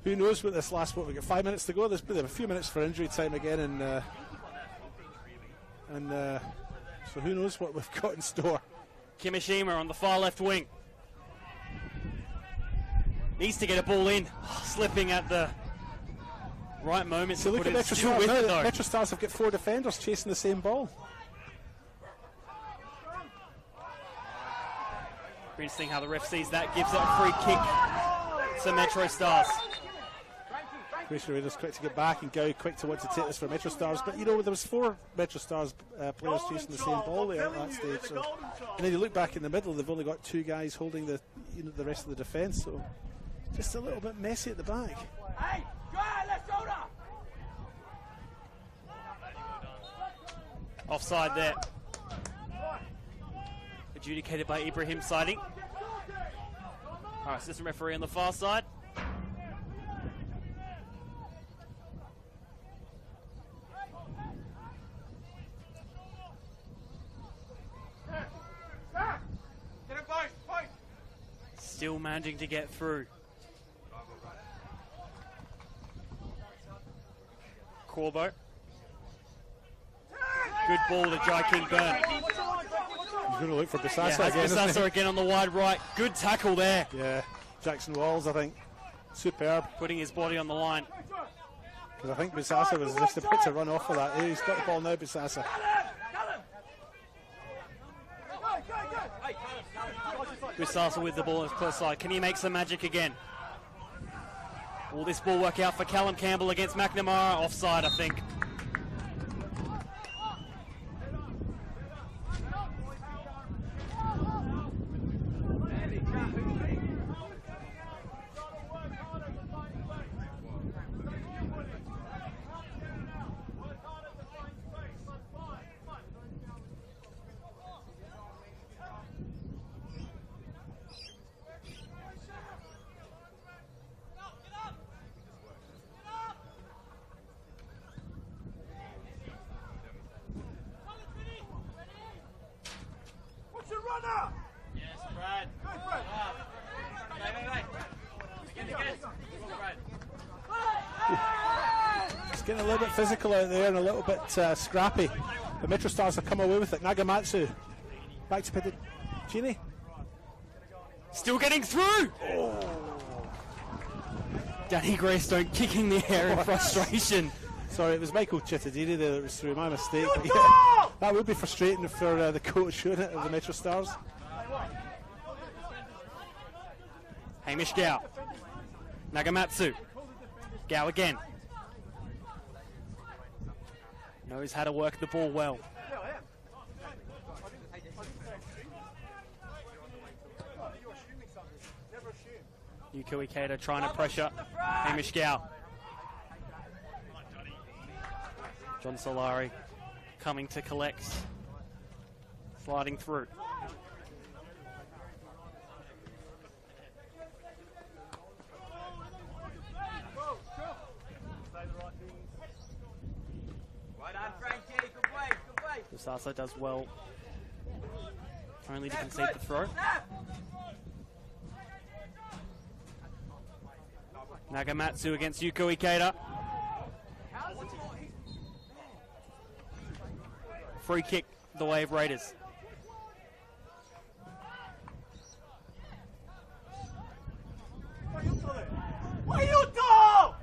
who knows what this last, we've got 5 minutes to go. There's been a few minutes for injury time again, and So who knows what we've got in store.
Kimishima on the far left wing. Needs to get a ball in. Slipping at the right moment.
So look at
still
MetroStars
with
now.
it, though.
MetroStars have got 4 defenders chasing the same ball.
Interesting how the ref sees that. Gives it a free kick to MetroStars.
Croatia Raiders quick to get back, and Gow quick to want to take this for MetroStars. But you know, there was 4 MetroStars players chasing the same ball there at that stage. So, and then you look back in the middle, they've only got 2 guys holding the rest of the defence. So just a little bit messy at the back.
Hey, let's go now.
Offside there. Adjudicated by Ibrahim Siding. Alright, assistant referee on the far side. Still managing to get through. Corbo. Good ball to Jai King Byrne.
He's going to look for Bisasa again.
Bisasa again on the wide right. Good tackle there.
Yeah, Jackson Walls, I think. Superb.
Putting his body on the line.
Because I think Bisasa was just a bit to run off of that. He's got the ball now, Bisasa.
Bisasa with the ball on his close side. Can he make some magic again? Will this ball work out for Callum Campbell against McNamara? Offside, I think.
It's getting a little bit physical out there and a little bit scrappy. The MetroStars have come away with it. Nagamatsu back to Pedicini.
Still getting through! Oh. Danny Greystone kicking the air in frustration.
Sorry, it was Michael Chittadini there that was through. My mistake. But yeah, that would be frustrating for the coach showing it of the MetroStars.
Hamish Gow. Nagamatsu. Gow again. Knows how to work the ball well. Yuko Ikeda trying to pressure Hamish Gow. John Solari coming to collect. Sliding through. Sasa does well, only to concede the throw. Nagamatsu against Yuko Ikeda. Free kick the way of Raiders.
What are you doing?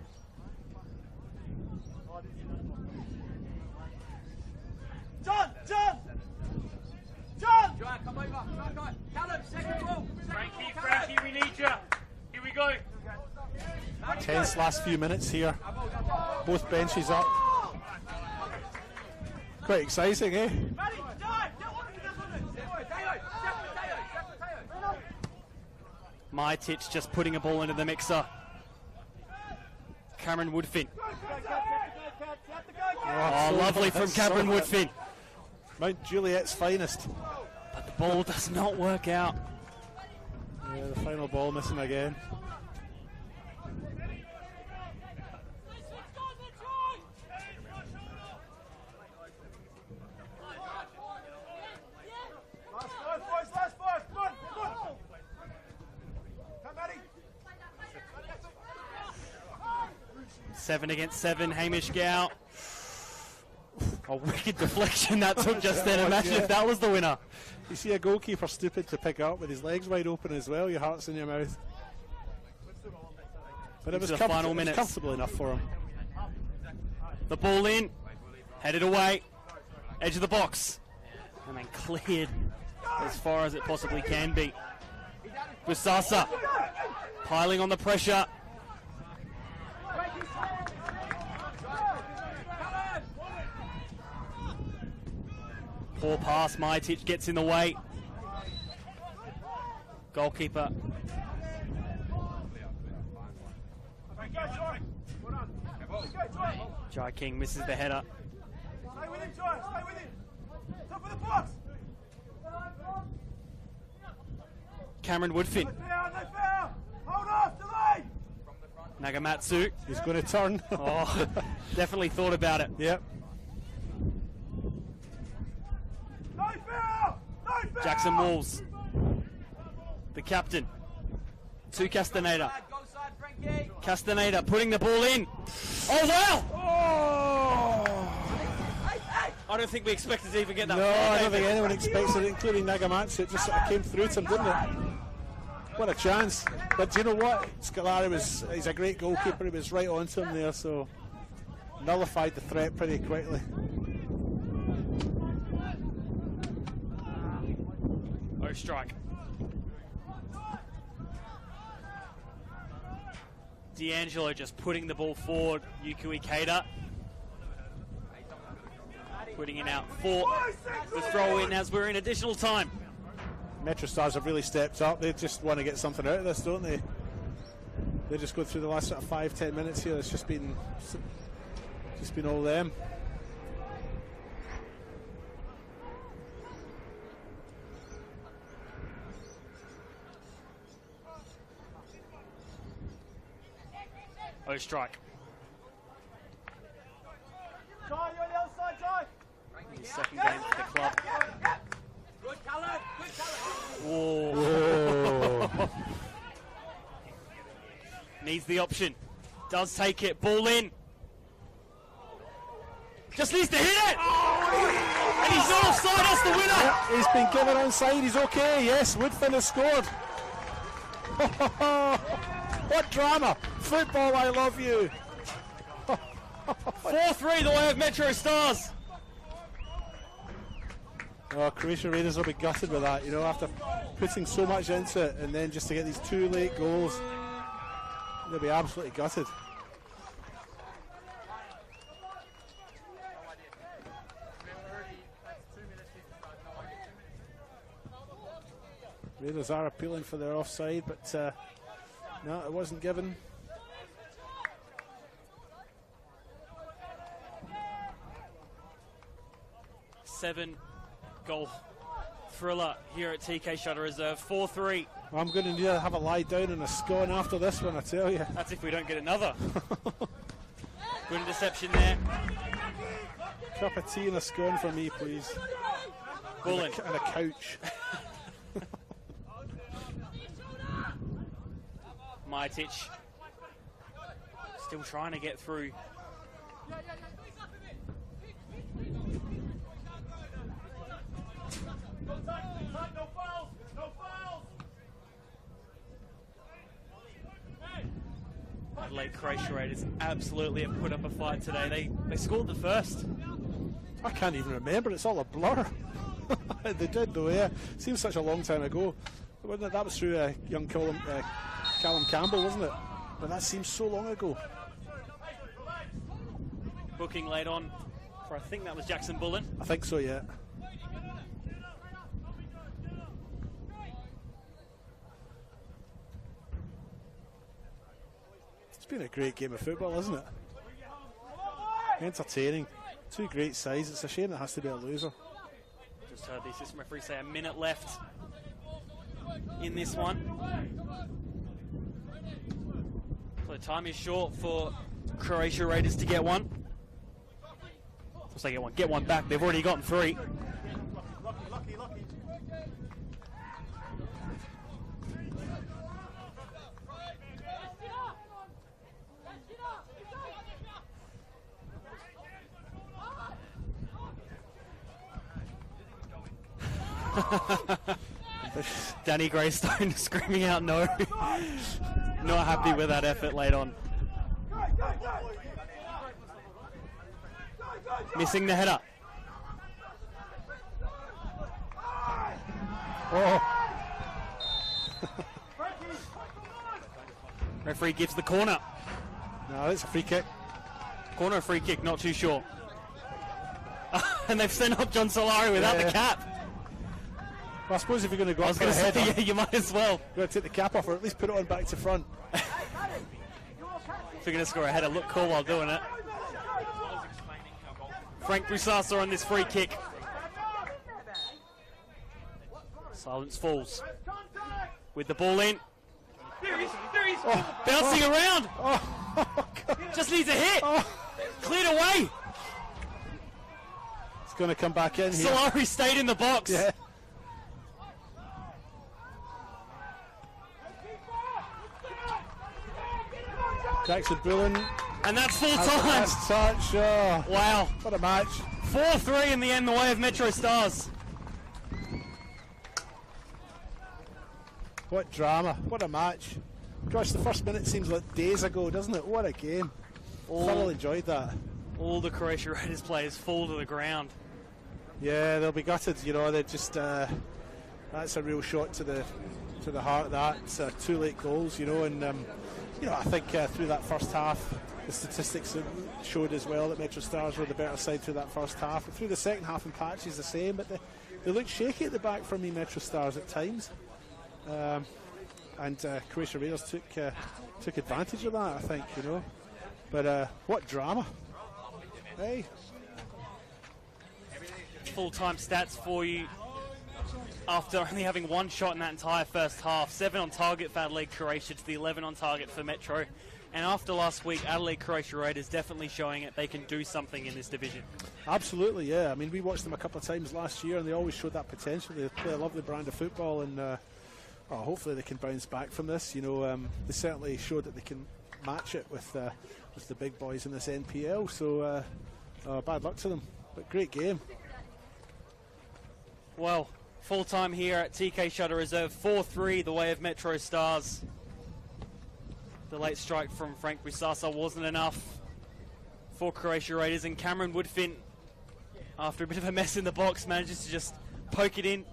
John! Come over. Callum, second ball.
Frankie, we need you. Here we go.
Tense last few minutes here. Both benches up. Quite exciting, eh?
Maitich just putting a ball into the mixer. Cameron Woodfin. Oh, lovely from Cameron Woodfin.
Mount Juliet's finest.
But the ball does not work out.
Yeah, the final ball missing again.
Seven against seven, Hamish Gow.
A wicked deflection that took just then. Imagine if that was the winner.
You see a goalkeeper stupid to pick up with his legs wide open as well. Your heart's in your mouth. But it was
final minutes.
comfortable enough for him.
The ball in, headed away, edge of the box, and then cleared as far as it possibly can be. Busasa piling on the pressure. Poor pass, Majic gets in the way. Goalkeeper. Jai King misses the header.
Stay with him, Jai. Stay with him. Top of the box.
Cameron Woodfin.
No foul. Hold off. Delay.
Nagamatsu.
He's going to turn.
Oh, definitely thought about it.
Yep.
No foul. No foul.
Jackson Walls. The captain. To Castaneda. Castaneda putting the ball in. Oh, wow!
Oh!
I don't think we expected to even get that.
No, I don't think anyone expected it, including Nagamatsu. It just sort of came through to him, didn't it? What a chance. But do you know what? Scolari he's a great goalkeeper. He was right onto him there, so nullified the threat pretty quickly.
Oh, strike. D'Angelo just putting the ball forward. Yuki Keita putting it out for the throw in as we're in additional time.
MetroStars have really stepped up. They just want to get something out of this, don't they? They just go through the last sort of 5-10 minutes here. It's just been all them.
Oh, strike.
Jai, you're on the other side, Jai.
His second game for the club.
Good colour. Good colour.
Whoa. Needs the option. Does take it. Ball in. Just needs to hit it. And he's not offside. That's the winner.
Yep, he's been given onside. He's okay. Yes, Woodfin has scored. What drama. Football, I love you.
4-3 the way of MetroStars.
Oh, Croatia Raiders will be gutted with that, you know, after putting so much into it and then just to get these 2 late goals. They'll be absolutely gutted. Raiders are appealing for their offside, but no, it wasn't given.
Seven-goal thriller here at TK Shutter Reserve. 4-3.
I'm going to need to have a lie down and a scone after this one, I tell you.
That's if we don't get another. Good interception there.
Cup of tea and a scone for me, please.
Bullen.
And a couch.
Majic still trying to get through. Adelaide Croatia Raiders absolutely have put up a fight today. They scored the first.
I can't even remember. It's all a blur. They did though, yeah. Seems such a long time ago. Wasn't it? That was through young Callum Campbell, wasn't it? But that seems so long ago.
Booking late on for, I think that was Jackson Bullen.
I think so, yeah. It's been a great game of football, isn't it? Entertaining. 2 great sides. It's a shame it has to be a loser.
Just heard the assistant referee say a minute left in this one. So the time is short for Croatia Raiders to get one. Of course they get one back. They've already gotten 3.
Lucky.
Danny Greystone screaming out no. Not happy with that effort late on. Missing the header.
Oh.
Referee gives the corner.
No, it's a free kick.
Corner or free kick, not too sure. And they've sent up John Solari without the cap.
Well, I suppose if you're going to go
I
up
was
for a
going to say,
header,
yeah, you might as well.
you've got to take the cap off or at least put it on back to front.
If you're going to score a header, look cool while doing it. Frank Broussassa on this free kick. Silence falls. With the ball in. Bouncing around. Just needs a hit. Cleared away.
It's going to come back in here.
Solari stayed in the box.
Yeah. Jackson Bullen.
And that's full
Has the
time.
last touch. Oh,
Wow.
what a match.
4-3 in the end, the way of MetroStars.
What drama. What a match. Gosh, the first minute seems like days ago, doesn't it? What a game. Thoroughly enjoyed that.
All the Croatia Raiders players fall to the ground.
Yeah, they'll be gutted. You know, they just that's a real shot to the heart. That's 2 late goals. You know, and you know, I think through that first half, the statistics showed as well that MetroStars were the better side through that first half. And through the second half, in patches the same, but they looked shaky at the back for me, MetroStars at times. And Croatia Raiders took advantage of that, I think, you know. But what drama. Hey.
Full-time stats for you. After only having 1 shot in that entire first half. 7 on target for Adelaide Croatia to the 11 on target for Metro. And after last week, Adelaide Croatia Raiders definitely showing it they can do something in this division.
Absolutely, yeah. I mean, we watched them a couple of times last year and they always showed that potential. They play a lovely brand of football and hopefully they can bounce back from this. You know, they certainly showed that they can match it with the big boys in this NPL. So bad luck to them, but great game.
Well, full time here at TK Shutter Reserve, 4-3 the way of MetroStars. The late strike from Frank Broussassa wasn't enough for Croatia Raiders, and Cameron Woodfin, after a bit of a mess in the box, manages to just poke it in.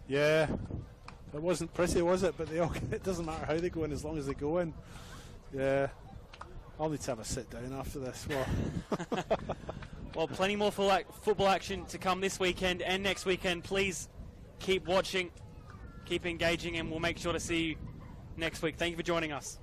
Yeah, it wasn't pretty, was it? But it doesn't matter how they go in as long as they go in. Yeah, I'll need to have a sit down after this. Well,
well, plenty more football action to come this weekend and next weekend. Please keep watching, keep engaging, and we'll make sure to see you next week. Thank you for joining us.